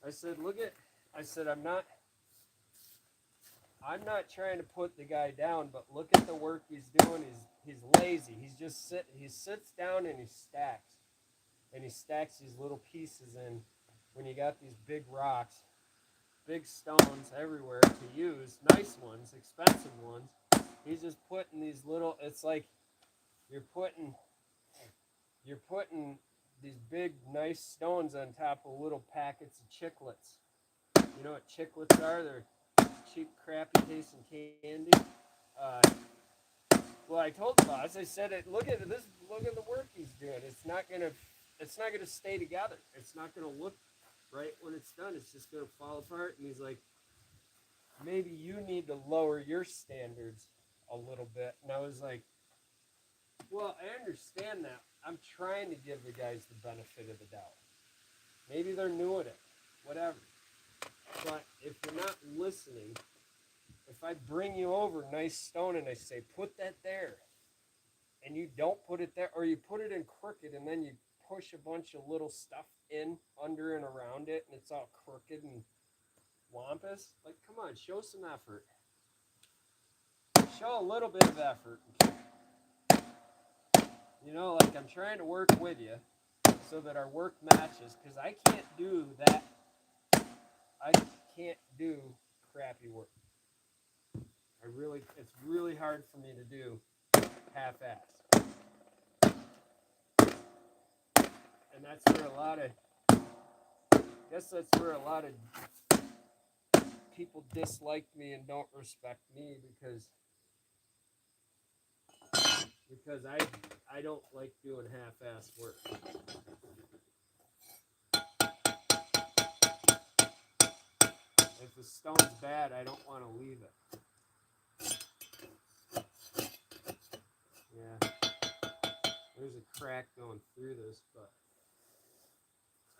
I said, I'm not trying to put the guy down, but look at the work he's doing. He's lazy. He sits down and he stacks. And he stacks these little pieces in when you got these big rocks, big stones everywhere to use, nice ones, expensive ones. He's just putting these little, it's like you're putting these big nice stones on top of little packets of chiclets. You know what chiclets are? They're cheap, crappy tasting candy. Well, I told the boss, I said, look at this, look at the work he's doing. It's not gonna stay together. It's not gonna look right when it's done. It's just gonna fall apart. And he's like, maybe you need to lower your standards a little bit. And I was like, well, I understand that. I'm trying to give the guys the benefit of the doubt. Maybe they're new at it, whatever. But if you're not listening, if I bring you over nice stone and I say, put that there, and you don't put it there, or you put it in crooked and then you push a bunch of little stuff in, under and around it, and it's all crooked and wampus, like, come on, show some effort. Show a little bit of effort. You know, like, I'm trying to work with you so that our work matches, because I can't do that. I can't do crappy work. It's really hard for me to do half-ass. And that's where a lot of people dislike me and don't respect me because I don't like doing half-ass work. If the stone's bad, I don't want to leave it. there's a crack going through this, but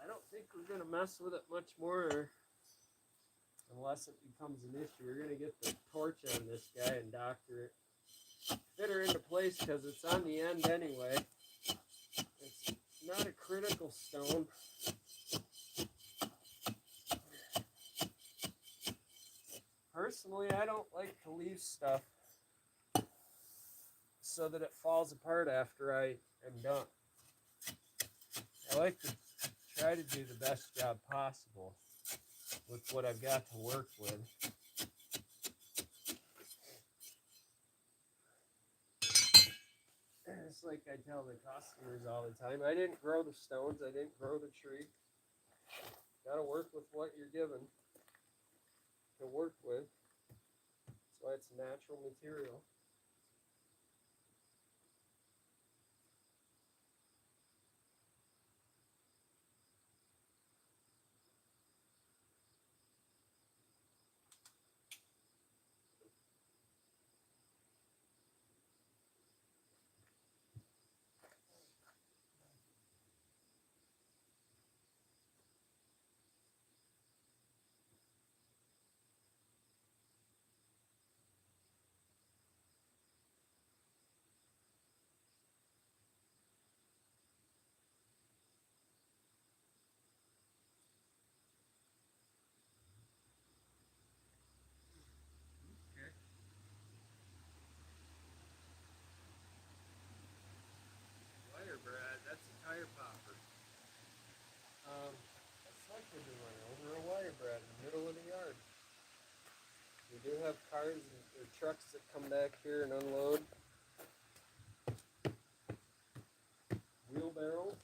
I don't think we're going to mess with it much more unless it becomes an issue. We're going to get the torch on this guy and doctor it. Fit her into place because it's on the end anyway. It's not a critical stone. Personally, I don't like to leave stuff so that it falls apart after I am done. I like to try to do the best job possible with what I've got to work with. It's like I tell the customers all the time, I didn't grow the stones, I didn't grow the tree. Got to work with what you're given to work with. That's why it's natural material. Wire brad, that's a tire popper. That's like we're doing over a wire brad in the middle of the yard. We do have cars or trucks that come back here and unload. Wheelbarrows.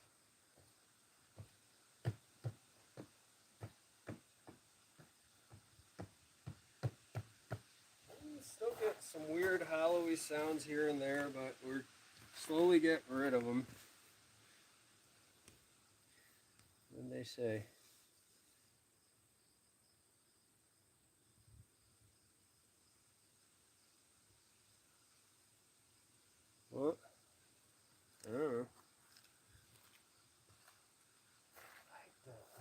We still get some weird hollowy sounds here and there, but we're slowly getting rid of them. What did they say? What? I don't know.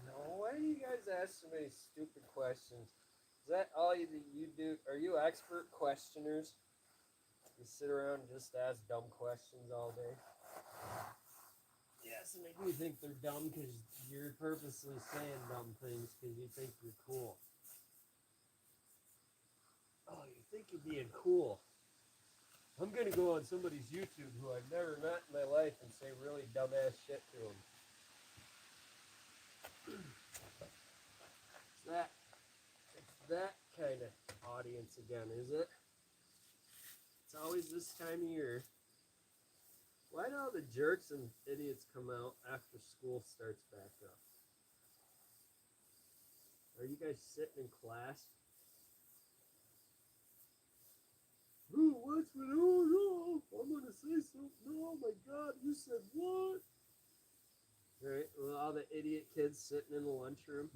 No, why do you guys ask so many stupid questions? Is that all you do? Are you expert questioners? You sit around and just ask dumb questions all day? Yes, and I do think they're dumb because you're purposely saying dumb things because you think you're cool. Oh, you think you're being cool. I'm going to go on somebody's YouTube who I've never met in my life and say really dumbass shit to them. It's that kind of audience again, is it? It's always this time of year. Why do all the jerks and idiots come out after school starts back up? Are you guys sitting in class? Oh, what's with, oh no, I'm going to say something. Oh my God, you said what? Right, well, all the idiot kids sitting in the lunchroom.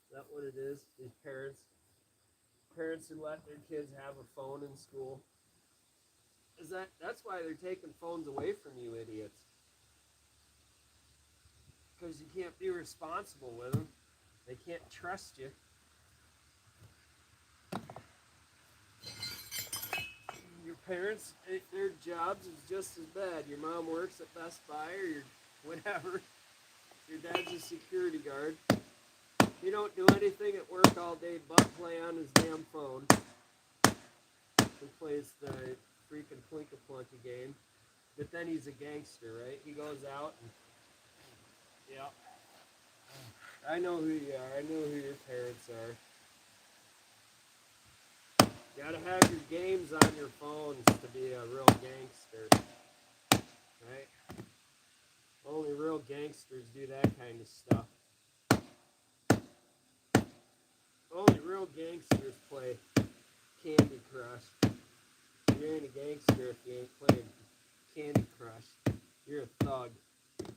Is that what it is? These parents who let their kids have a phone in school. That's why they're taking phones away from you idiots. Because you can't be responsible with them. They can't trust you. Your parents, their jobs is just as bad. Your mom works at Best Buy or your whatever. Your dad's a security guard. He don't do anything at work all day but play on his damn phone. He plays the freaking Plinka-Plunky game. But then he's a gangster, right? He goes out and, yeah. I know who you are. I know who your parents are. You gotta have your games on your phones to be a real gangster. Right? Only real gangsters do that kind of stuff. Only real gangsters play Candy Crush. You ain't a gangster if you ain't playing Candy Crush. You're a thug.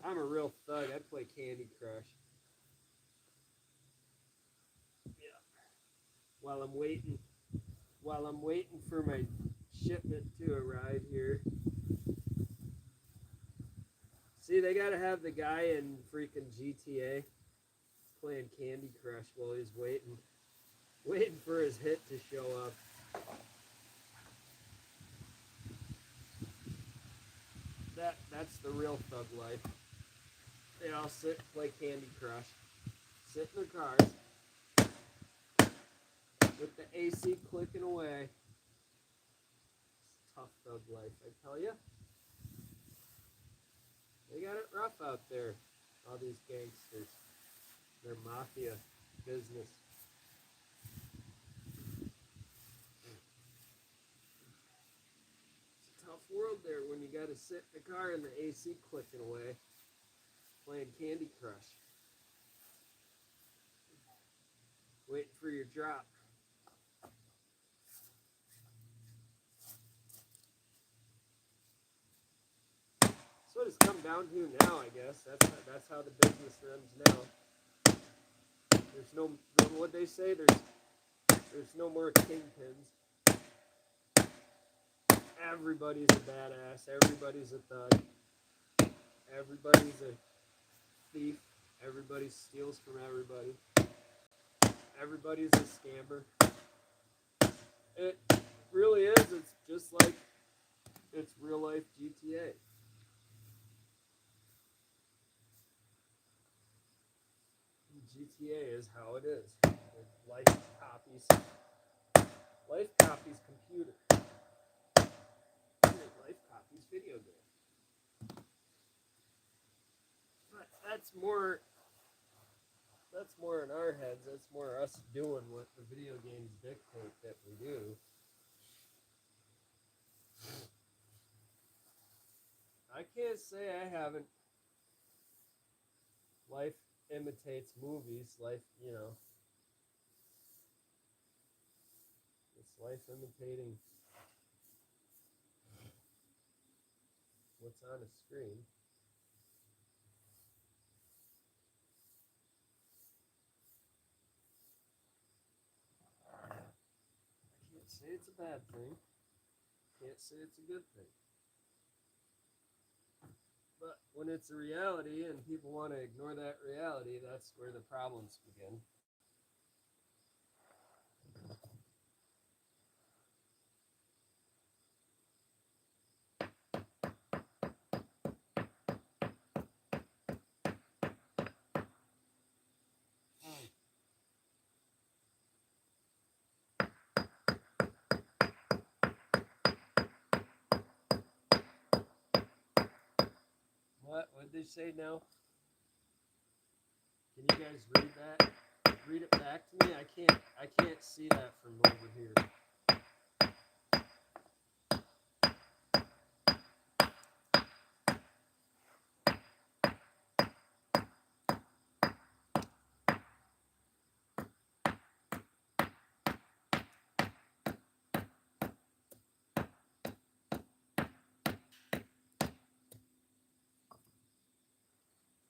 I'm a real thug. I play Candy Crush. Yeah. While I'm waiting for my shipment to arrive here, See, they gotta have the guy in freaking GTA playing Candy Crush while he's waiting for his hit to show up. That's the real thug life. They all sit and play Candy Crush, sit in their cars with the AC clicking away. It's tough thug life, I tell you. They got it rough out there, all these gangsters. Their mafia business. It's a tough world there when you got to sit in the car and the AC clicking away, playing Candy Crush, waiting for your drop. That's what it's come down to now, I guess. That's how the business runs now. There's no, what they say, there's no more kingpins. Everybody's a badass. Everybody's a thug. Everybody's a thief. Everybody steals from everybody. Everybody's a scammer. It really is. It's just like it's real life GTA. GTA is how it is. Life copies computer. Life copies video game. But that's more in our heads. That's more us doing what the video games dictate that we do. I can't say I haven't. Life imitates movies. Life, it's life imitating what's on a screen. I can't say it's a bad thing. Can't say it's a good thing. But when it's a reality and people want to ignore that reality, that's where the problems begin. What did they say now? Can you guys read that? Read it back to me. I can't see that from over here.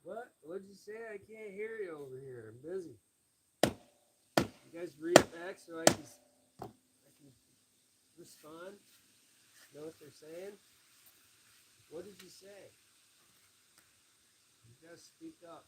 What? What'd you say? I can't hear you over here. I'm busy. You guys read it back so I can respond. Know what they're saying? What did you say? You guys speak up.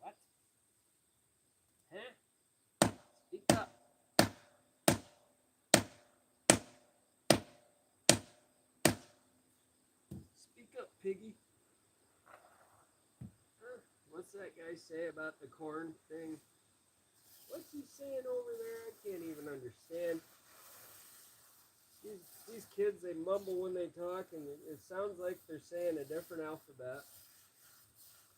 What? Huh? Speak up. Speak up, piggy. What's that guy say about the corn thing? What's he saying over there? I can't even understand. These kids, they mumble when they talk, and it sounds like they're saying a different alphabet,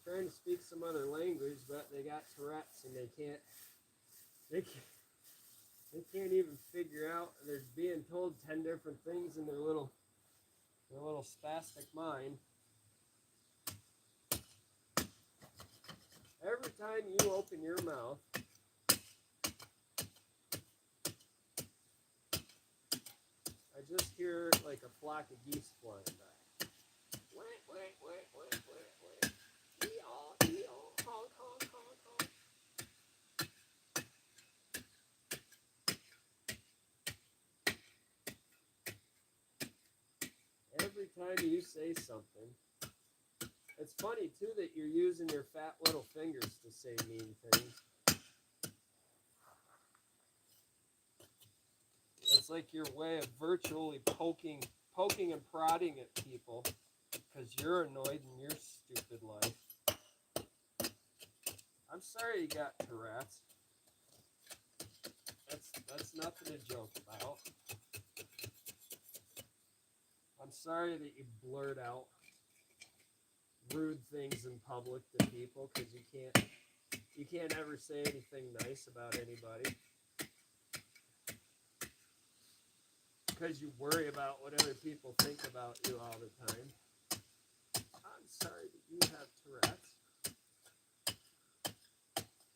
trying to speak some other language, but they got Tourette's and they can't even figure out. They're being told 10 different things in their little spastic mind. Every time you open your mouth, I just hear like a flock of geese flying by. Wait, wait, wait, wait, wait, wait. Ee-aw, ee-aw, honk, honk, honk, honk. Every time you say something, it's funny too that you're using your fat little fingers to say mean things. It's like your way of virtually poking and prodding at people because you're annoyed in your stupid life. I'm sorry you got Tourette's. That's nothing to joke about. I'm sorry that you blurt out rude things in public to people because you can't ever say anything nice about anybody because you worry about what other people think about you all the time. I'm sorry that you have Tourette's.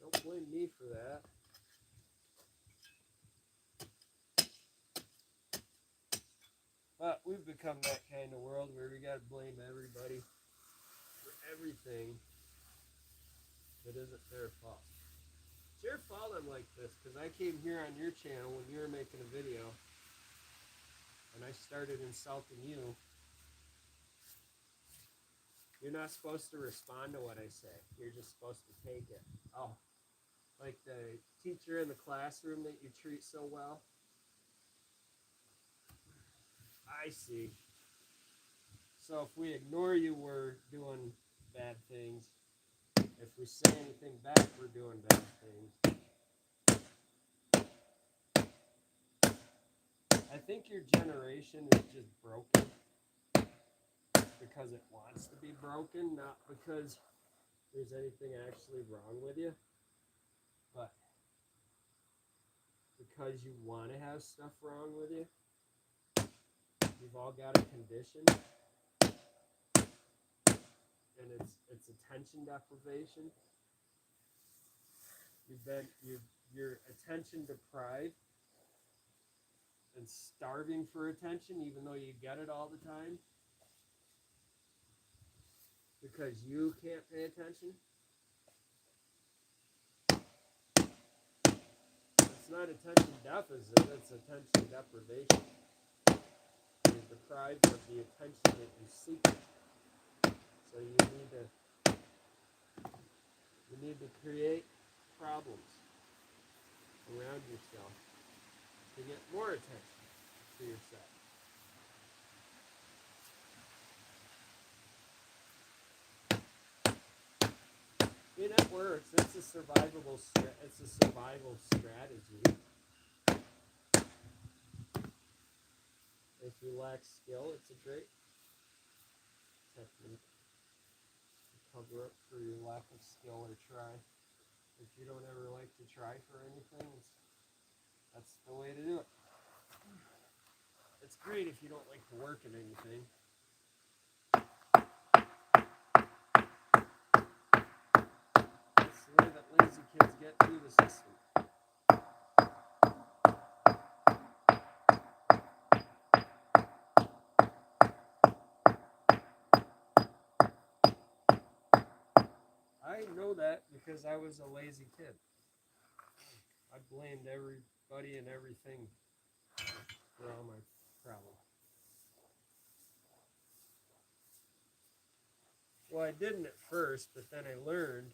Don't blame me for that. But we've become that kind of world where we gotta blame everybody for everything that isn't their fault. It's your fault I'm like this, because I came here on your channel when you were making a video and I started insulting you. You're not supposed to respond to what I say. You're just supposed to take it. Oh, like the teacher in the classroom that you treat so well? I see. So if we ignore you, we're doing bad things. If we say anything back, we're doing bad things. I think your generation is just broken because it wants to be broken, not because there's anything actually wrong with you, but because you want to have stuff wrong with you. You've all got a condition, and it's attention deprivation. You're attention deprived and starving for attention, even though you get it all the time, because you can't pay attention. It's not attention deficit, it's attention deprivation. You're deprived of the attention that you seek. So you need to create problems around yourself to get more attention to yourself. It works. It's a survival strategy. If you lack skill, it's a great technique to cover up for your lack of skill or try. If you don't ever like to try for anything, that's the way to do it. It's great if you don't like to work at anything. It's the way that lazy kids get through the system. I know that because I was a lazy kid. I blamed everybody and everything for all my problems. Well, I didn't at first, but then I learned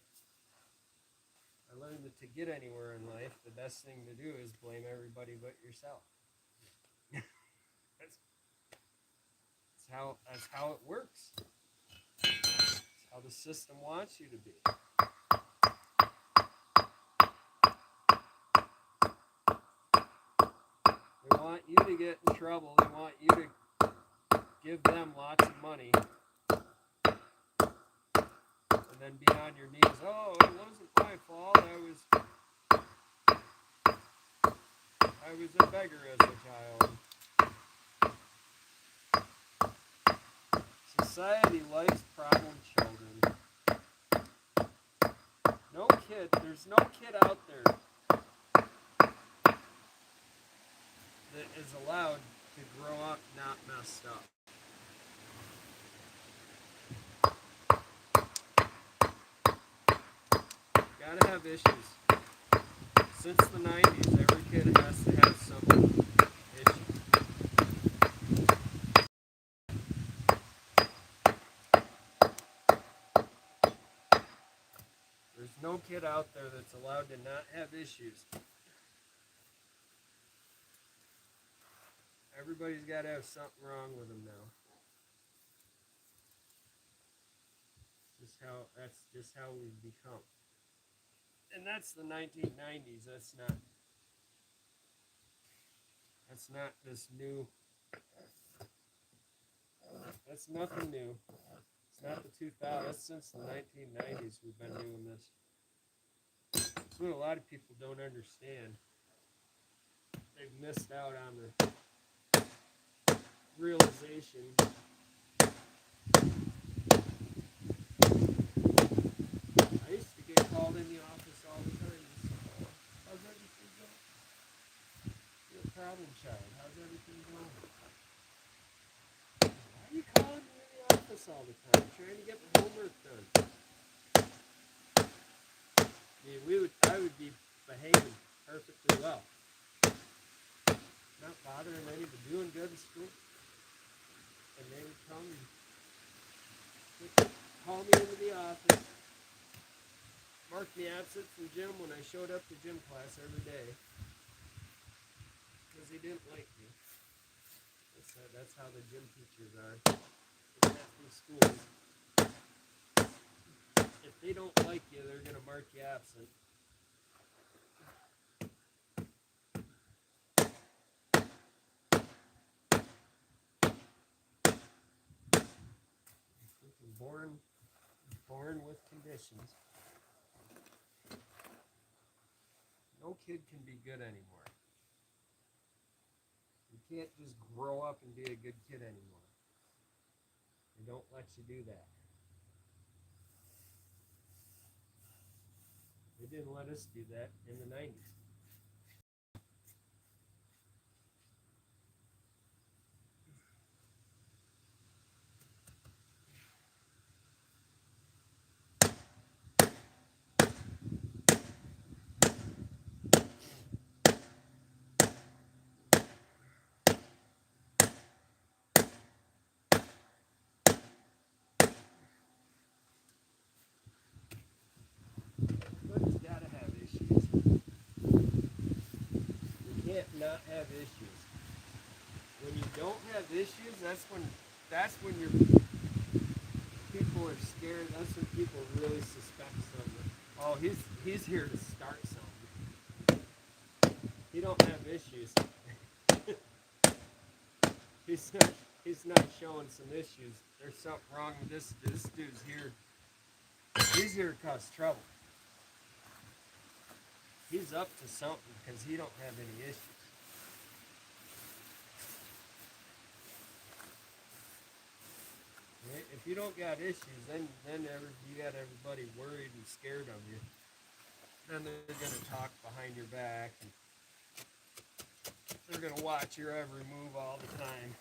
that to get anywhere in life, the best thing to do is blame everybody but yourself. That's how it works. It's how the system wants you to be. They want you to get in trouble. They want you to give them lots of money. And then be on your knees. Oh, it wasn't my fault. I was a beggar as a child. Society likes problem children. There's no kid out there that is allowed to grow up not messed up. Gotta have issues. Since the 90s, every kid has to have some issues. There's no kid out there that's allowed to not have issues. Everybody's got to have something wrong with them now. That's just how we've become. And that's the 1990s. That's not this new. That's nothing new. It's not the 2000s. That's since the 1990s we've been doing this. That's what a lot of people don't understand. They've missed out on the realization. I used to get called in the office all the time. How's everything going? You're a problem child. How's everything going? Why are you calling me in the office all the time? I'm trying to get my homework done. I mean, I would be behaving perfectly well. Not bothering anybody, doing good in school. And they would come and call me into the office, mark me absent from gym when I showed up to gym class every day. Because they didn't like me. That's how the gym teachers are. In Catholic schools. If they don't like you, they're going to mark you absent. Born with conditions. No kid can be good anymore. You can't just grow up and be a good kid anymore. They don't let you do that. They didn't let us do that in the 90s. Everybody's got to have issues. You can't not have issues. When you don't have issues, that's when your people are scared. That's when people really suspect something. Oh, he's here to start something. He don't have issues. He's not showing some issues. There's something wrong with this dude's here. He's here to cause trouble. He's up to something because he don't have any issues. Right? If you don't got issues, then you got everybody worried and scared of you. Then they're going to talk behind your back. And they're going to watch your every move all the time.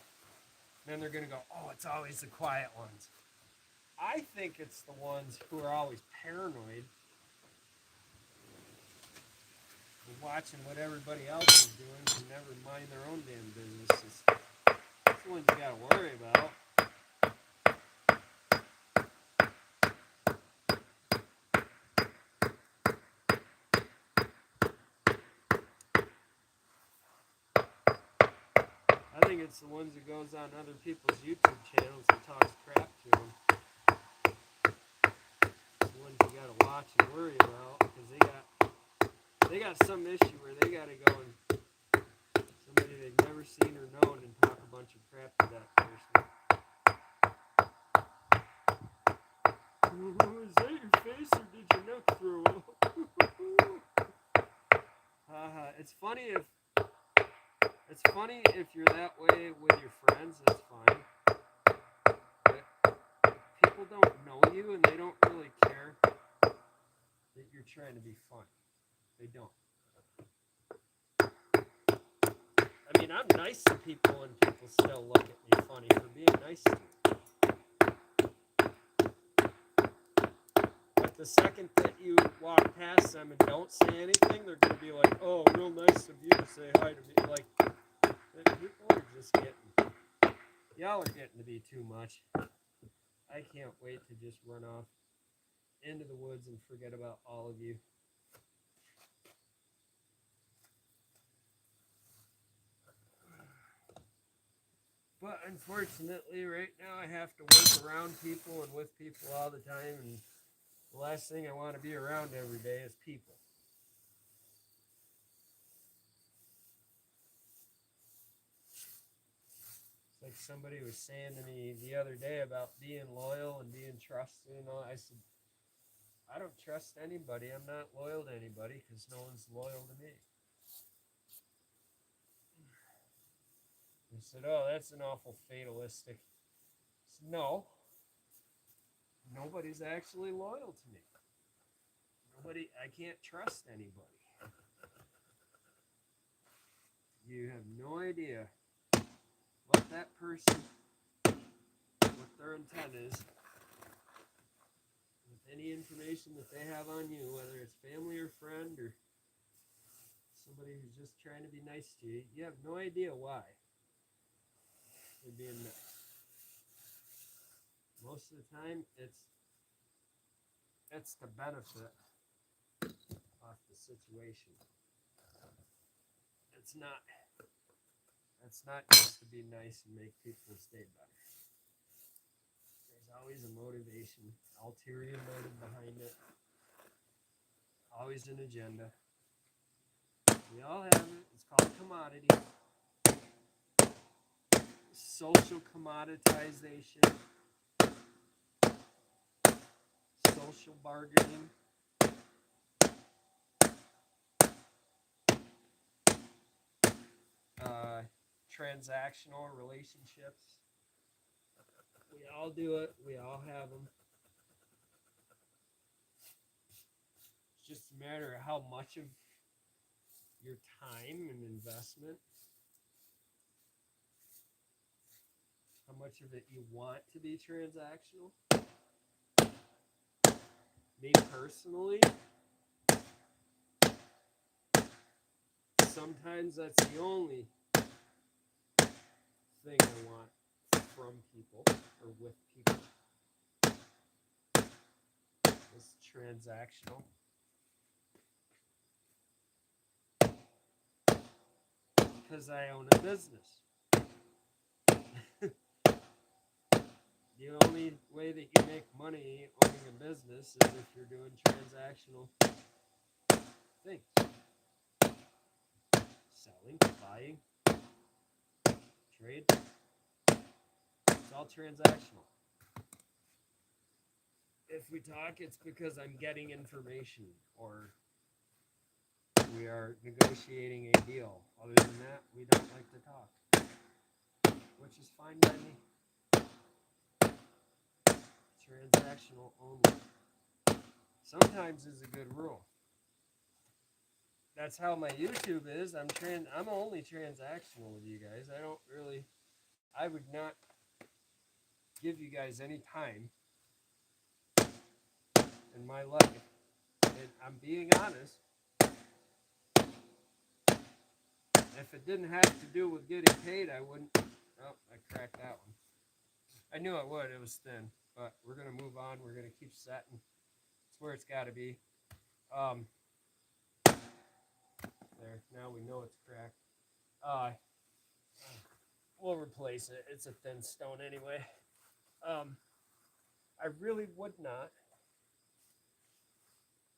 Then they're going to go, oh, it's always the quiet ones. I think it's the ones who are always paranoid. Watching what everybody else is doing and never mind their own damn business. That's the ones you got to worry about. I think it's the ones that goes on other people's YouTube channels and talks crap to them. It's the ones you got to watch and worry about because they got some issue where they got to go and somebody they've never seen or known and talk a bunch of crap to that person. Is that your face or did your neck throw up? It's funny if you're that way with your friends, that's fine. But people don't know you and they don't really care that you're trying to be funny. They don't. I mean, I'm nice to people and people still look at me funny for being nice to me. But the second that you walk past them and don't say anything, they're going to be like, oh, real nice of you to say hi to me. Like, people are just y'all are getting to be too much. I can't wait to just run off into the woods and forget about all of you. But unfortunately, right now I have to work around people and with people all the time, and the last thing I want to be around every day is people. It's like somebody was saying to me the other day about being loyal and being trusted and all. I said, I don't trust anybody. I'm not loyal to anybody because no one's loyal to me. They said, oh, that's an awful fatalistic. I said, no, nobody's actually loyal to me. I can't trust anybody. You have no idea what that person, what their intent is, with any information that they have on you, whether it's family or friend or somebody who's just trying to be nice to you. You have no idea why they're being nice. Most of the time, it's the benefit off the situation. It's not just to be nice and make people stay better. There's always a motivation, ulterior motive behind it. Always an agenda. We all have it. It's called commodity. Social commoditization. Social bargaining. Transactional relationships. We all do it. We all have them. It's just a matter of how much of your time and investment, how much of it you want to be transactional. Me personally, sometimes that's the only thing I want from people or with people. It's transactional. Because I own a business. The only way that you make money owning a business is if you're doing transactional things. Selling, buying, trade. It's all transactional. If we talk, it's because I'm getting information or we are negotiating a deal. Other than that, we don't like to talk, which is fine by me. Transactional only. Sometimes is a good rule. That's how my YouTube is. I'm only transactional with you guys. I would not give you guys any time in my life. And I'm being honest. If it didn't have to do with getting paid, I wouldn't. Oh, I cracked that one. I knew I would. It was thin. But we're going to move on. We're going to keep setting. It's where it's got to be. There. Now we know it's cracked. We'll replace it. It's a thin stone anyway. I really would not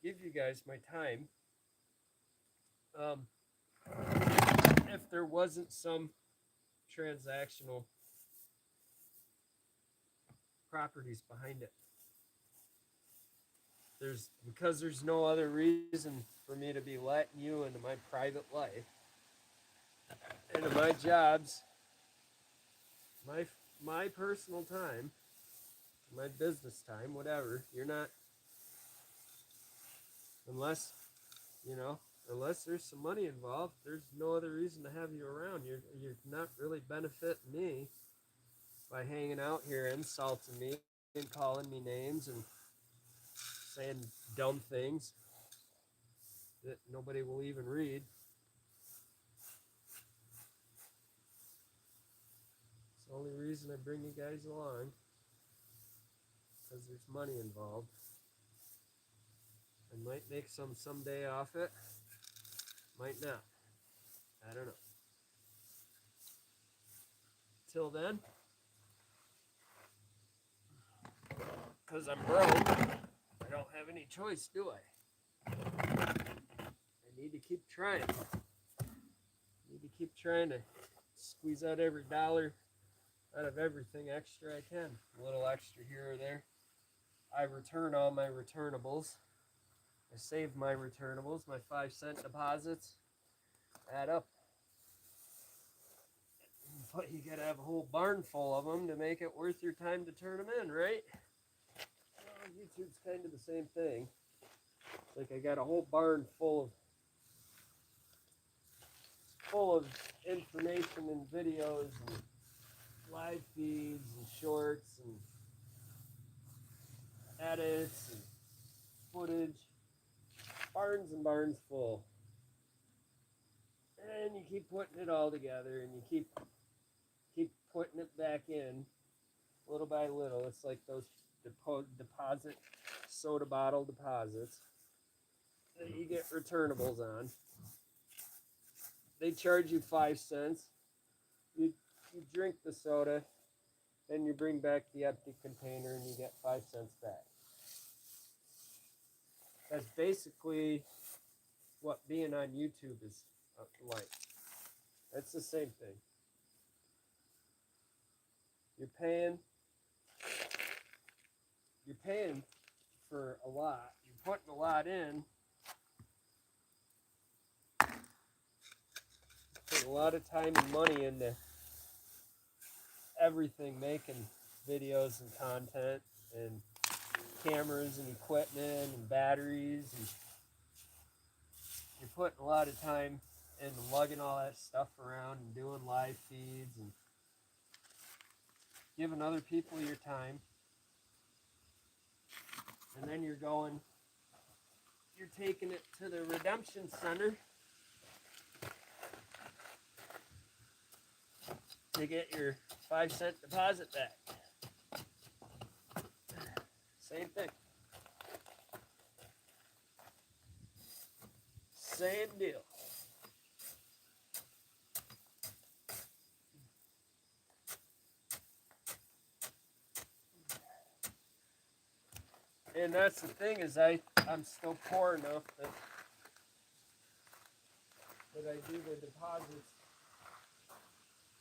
give you guys my time if there wasn't some transactional properties behind it. There's no other reason for me to be letting you into my private life, into my jobs, my my personal time, my business time, whatever. You're not, unless you know, unless there's some money involved. There's no other reason to have you around. You're not really benefiting me by hanging out here, insulting me and calling me names and saying dumb things that nobody will even read. It's the only reason I bring you guys along, because there's money involved. I might make some someday off it, might not. I don't know. Till then, because I'm broke, I don't have any choice, do I? I need to keep trying. I need to keep trying to squeeze out every dollar out of everything extra I can. A little extra here or there. I return all my returnables. I save my returnables, my 5-cent deposits add up. But you gotta have a whole barn full of them to make it worth your time to turn them in, right? Well, YouTube's kind of the same thing. It's like I got a whole barn full of information and videos and live feeds and shorts and edits and footage. Barns and barns full. And you keep putting it all together, and you keep putting it back in little by little. It's like those deposit soda bottle deposits that you get returnables on. They charge you 5 cents. You drink the soda, then you bring back the empty container, and you get 5 cents back. That's basically what being on YouTube is like. It's the same thing. You're paying for a lot. You're putting a lot in. Putting a lot of time and money into everything, making videos and content and cameras and equipment and batteries, and you're putting a lot of time into lugging all that stuff around and doing live feeds and giving other people your time. And then you're taking it to the redemption center to get your 5-cent deposit back. Same thing. Same deal. And that's the thing, is I'm still poor enough that I do the deposits.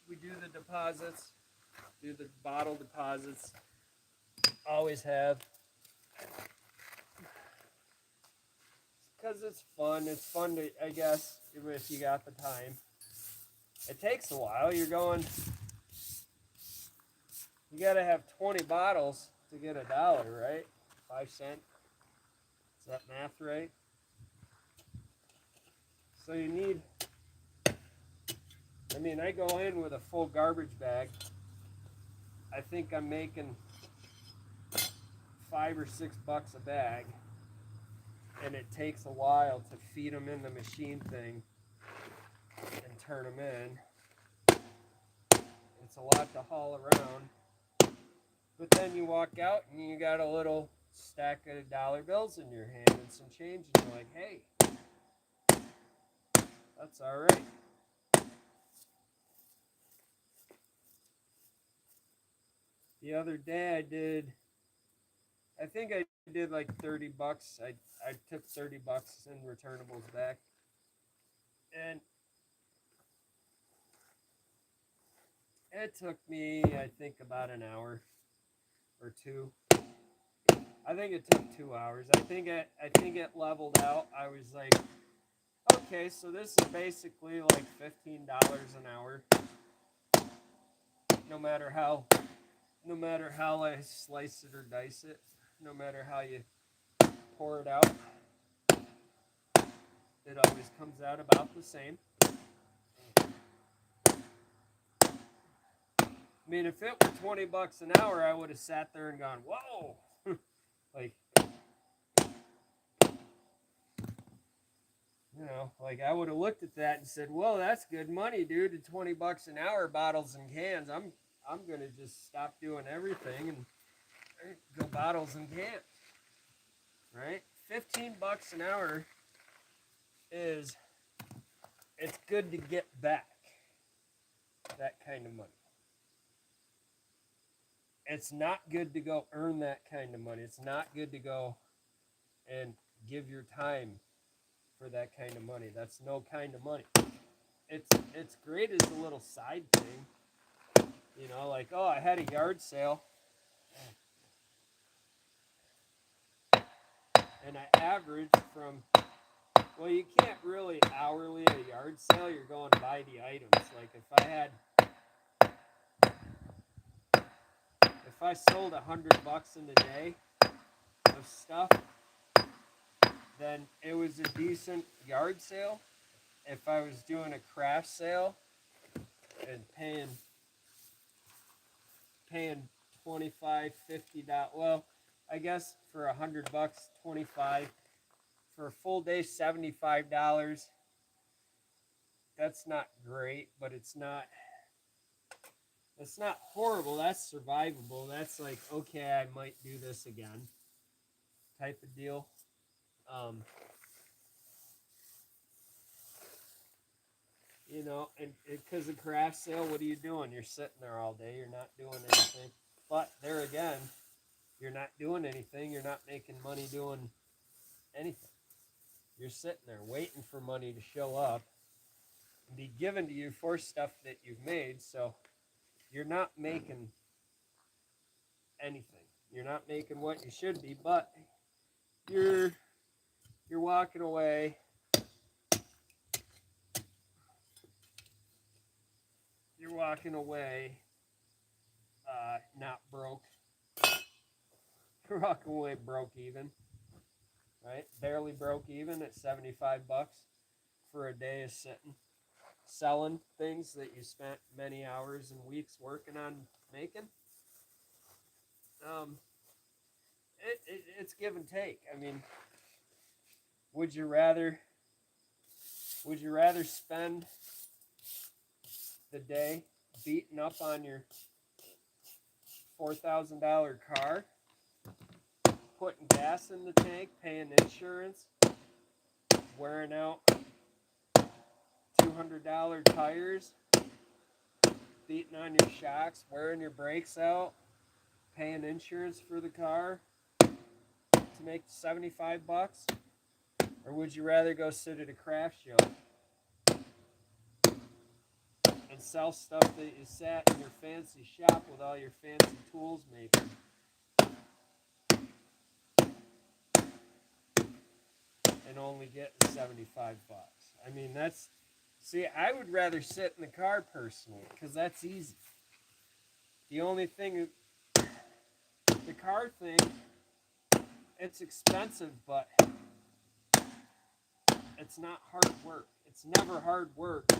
We do the deposits, do the bottle deposits. Always have. Because it's fun. It's fun to, I guess, if you got the time. It takes a while. You gotta have 20 bottles to get $1, right? 5 cents. Is that math right? So you need, I go in with a full garbage bag. I think I'm making $5 or $6 a bag. And it takes a while to feed them in the machine thing and turn them in. It's a lot to haul around. But then you walk out and you got a little stack of dollar bills in your hand and some change, and you're like, hey, that's all right. The other day I think I did like $30. I took $30 in returnables back. And It took me, I think, about an hour or two. I think it took 2 hours. I think it leveled out. I was like, okay, so this is basically like $15 an hour. No matter how, no matter how I slice it or dice it, no matter how you pour it out, it always comes out about the same. I mean, if it were $20 an hour, I would have sat there and gone, "Whoa!" Like, like I would have looked at that and said, "Well, that's good money, dude. At $20 an hour, bottles and cans. I'm gonna just stop doing everything and go bottles and cans, right? $15 an hour is it's good to get back that kind of money. It's not good to go earn that kind of money. It's not good to go and give your time for that kind of money. That's no kind of money. It's great as a little side thing, like, oh, I had a yard sale and I averaged from, well, you can't really hourly at a yard sale. You're going to buy the items. Like if I sold $100 in a day of stuff, then it was a decent yard sale. If I was doing a craft sale and paying $25, $50, well, I guess for $100, 25 for a full day, $75. That's not great, but it's not horrible. That's survivable. That's like, okay, I might do this again type of deal. And because of craft sale, what are you doing? You're sitting there all day. You're not doing anything. But there again, you're not doing anything. You're not making money doing anything. You're sitting there waiting for money to show up and be given to you for stuff that you've made. So you're not making anything. You're not making what you should be, but you're walking away. You're walking away not broke. You're walking away broke even, right? Barely broke even at $75 for a day of sitting, selling things that you spent many hours and weeks working on making. It's give and take. I mean, would you rather spend the day beating up on your $4,000 car, putting gas in the tank, paying insurance, wearing out $200 tires, beating on your shocks, wearing your brakes out, paying insurance for the car to make $75? Or would you rather go sit at a craft show and sell stuff that you sat in your fancy shop with all your fancy tools making and only get $75? I mean, I would rather sit in the car personally because that's easy. The only thing, the car thing, it's expensive, but it's not hard work. It's never hard work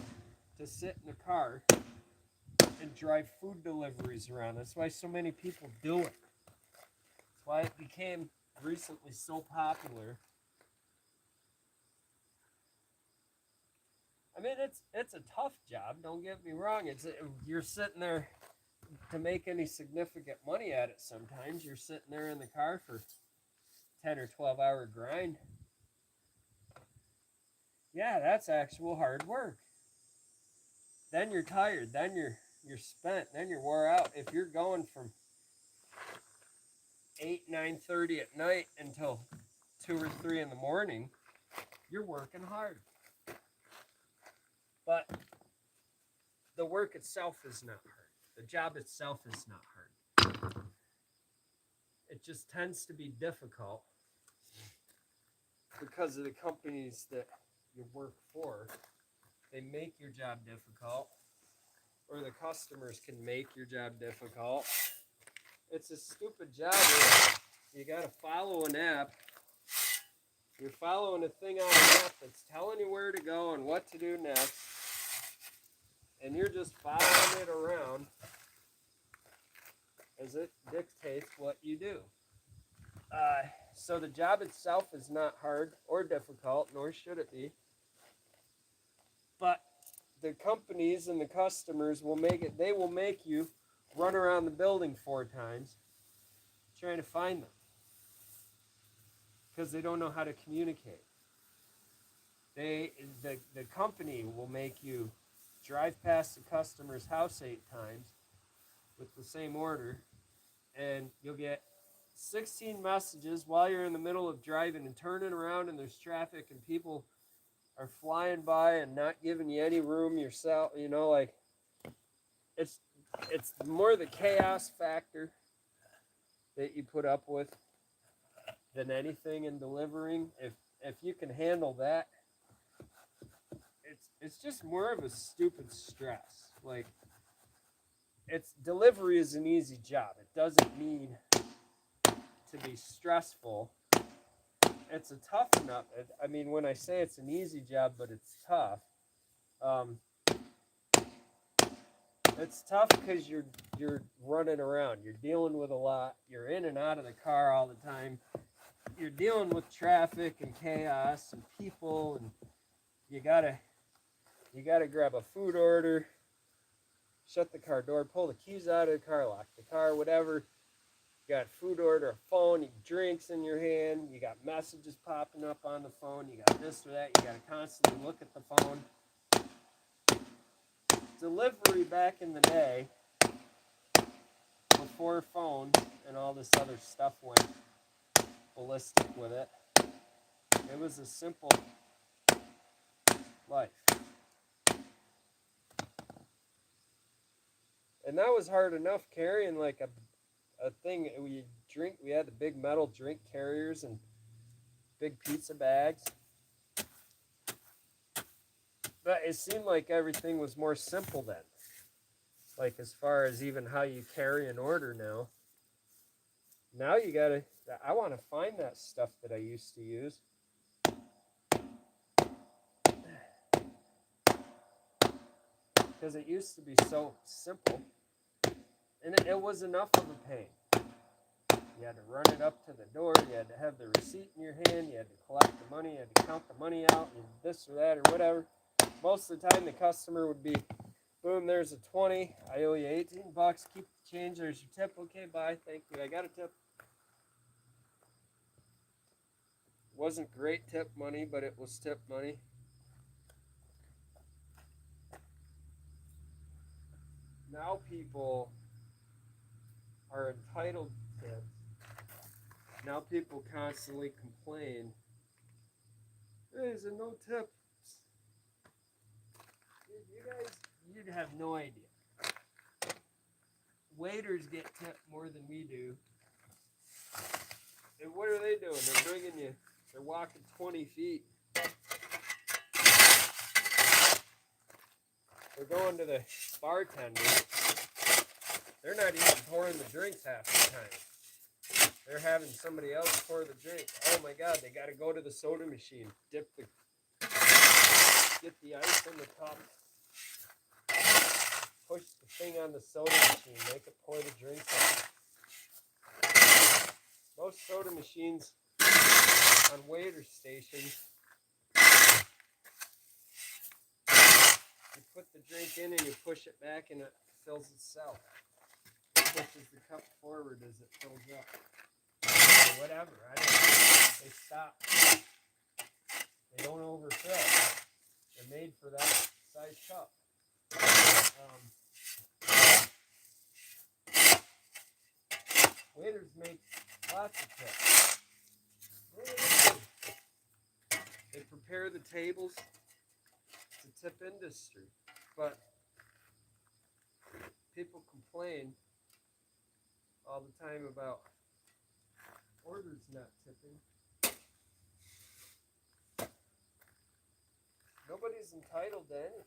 to sit in a car and drive food deliveries around. That's why so many people do it. That's why it became recently so popular. I mean, it's a tough job. Don't get me wrong. You're sitting there to make any significant money at it. Sometimes you're sitting there in the car for 10 or 12-hour grind. Yeah, that's actual hard work. Then you're tired. Then you're spent. Then you're wore out. If you're going from 9:30 at night until 2 or 3 in the morning, you're working hard. But the work itself is not hard. The job itself is not hard. It just tends to be difficult because of the companies that you work for. They make your job difficult, or the customers can make your job difficult. It's a stupid job where you got to follow an app. You're following a thing on an app that's telling you where to go and what to do next, and you're just following it around as it dictates what you do. So the job itself is not hard or difficult, nor should it be. But the companies and the customers will make it, they will make you run around the building 4 times trying to find them because they don't know how to communicate. The company will make you drive past the customer's house 8 times with the same order, and you'll get 16 messages while you're in the middle of driving and turning around and there's traffic and people are flying by and not giving you any room yourself. You know, like it's more the chaos factor that you put up with than anything in delivering. If you can handle that, it's just more of a stupid stress. Like, delivery is an easy job. It doesn't need to be stressful. It's a tough enough. I mean, when I say it's an easy job, but it's tough. It's tough because you're running around. You're dealing with a lot. You're in and out of the car all the time. You're dealing with traffic and chaos and people, and you gotta grab a food order, shut the car door, pull the keys out of the car, lock the car, whatever. You got food order, a phone, you got drinks in your hand, you got messages popping up on the phone, you got this or that, you got to constantly look at the phone. Delivery back in the day, before phones and all this other stuff went ballistic with it, it was a simple life. And that was hard enough carrying like a thing. We had the big metal drink carriers and big pizza bags. But it seemed like everything was more simple then. Like as far as even how you carry an order now. Now you gotta, I want to find that stuff that I used to use. Because it used to be so simple. And it was enough of a pain. You had to run it up to the door. You had to have the receipt in your hand. You had to collect the money. You had to count the money out and this or that or whatever. Most of the time the customer would be, boom, there's a 20. I owe you 18 bucks. Keep the change. There's your tip. Okay, bye. Thank you. I got a tip. Wasn't great tip money, but it was tip money. Now people are entitled to tips. Now people constantly complain, there's a no tips. You guys, you'd have no idea. Waiters get tipped more than we do. And what are they doing? They're bringing you, they're walking 20 feet. They're going to the bartender. They're not even pouring the drinks half the time. They're having somebody else pour the drink. Oh my God, they got to go to the soda machine, get the ice in the cup, push the thing on the soda machine, make it pour the drinks out. Most soda machines on waiter stations, you put the drink in and you push it back and it fills itself. It pushes the cup forward as it fills up. Or whatever, I don't know. They stop. They don't overfill. They're made for that size cup. Waiters make lots of tips. What do they do? They prepare the tables. It's a tip industry. But people complain all the time about orders not tipping. Nobody's entitled to anything.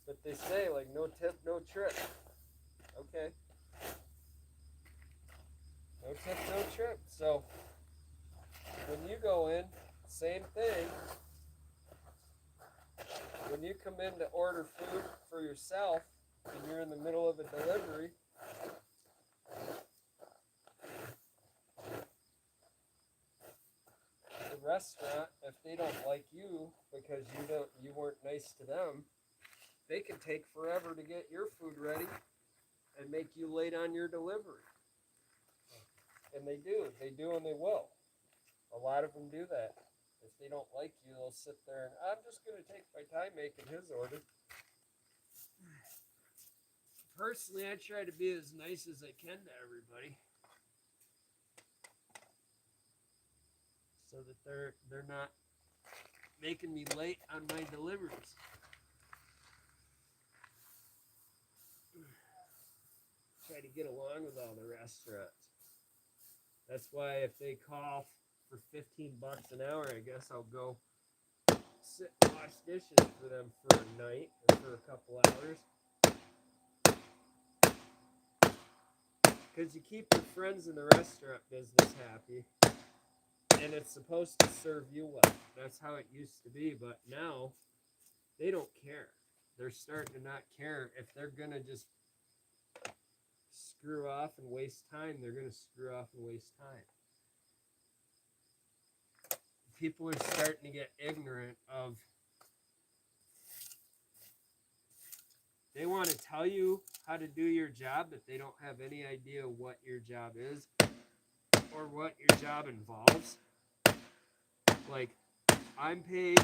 But they say, like, no tip, no trip. Okay. No tip, no trip. So, when you go in, same thing. When you come in to order food for yourself and you're in the middle of a delivery, the restaurant, if they don't like you because you weren't nice to them, they can take forever to get your food ready and make you late on your delivery. And they do and they will. A lot of them do that. If they don't like you, they'll sit there and, I'm just going to take my time making his order. Personally, I try to be as nice as I can to everybody, so that they're not making me late on my deliveries. Try to get along with all the restaurants. That's why if they call for $15 an hour, I guess I'll go sit and wash dishes for them for a night or for a couple hours. Because you keep your friends in the restaurant business happy, and it's supposed to serve you well. That's how it used to be, but now they don't care. They're starting to not care. If they're going to just screw off and waste time, they're going to screw off and waste time. People are starting to get ignorant of, they want to tell you how to do your job, but they don't have any idea what your job is or what your job involves. Like, I'm paid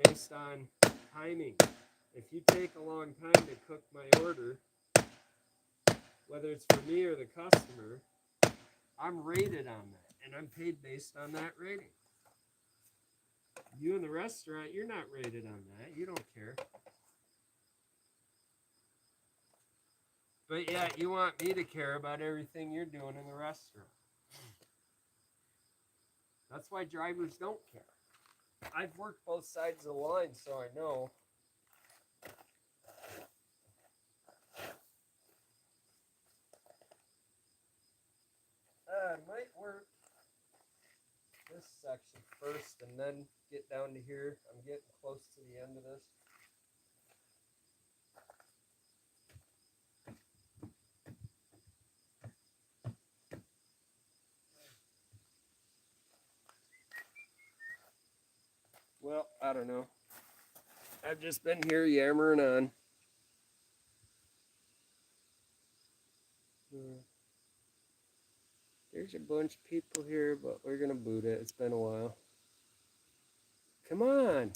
based on timing. If you take a long time to cook my order, whether it's for me or the customer, I'm rated on that, and I'm paid based on that rating. You in the restaurant, you're not rated on that. You don't care. But yeah, you want me to care about everything you're doing in the restaurant. That's why drivers don't care. I've worked both sides of the line, so I know. I might work this section first and then get down to here. I'm getting close to the end of this. Well, I don't know. I've just been here yammering on. There's a bunch of people here, but we're going to boot it. It's been a while. Come on.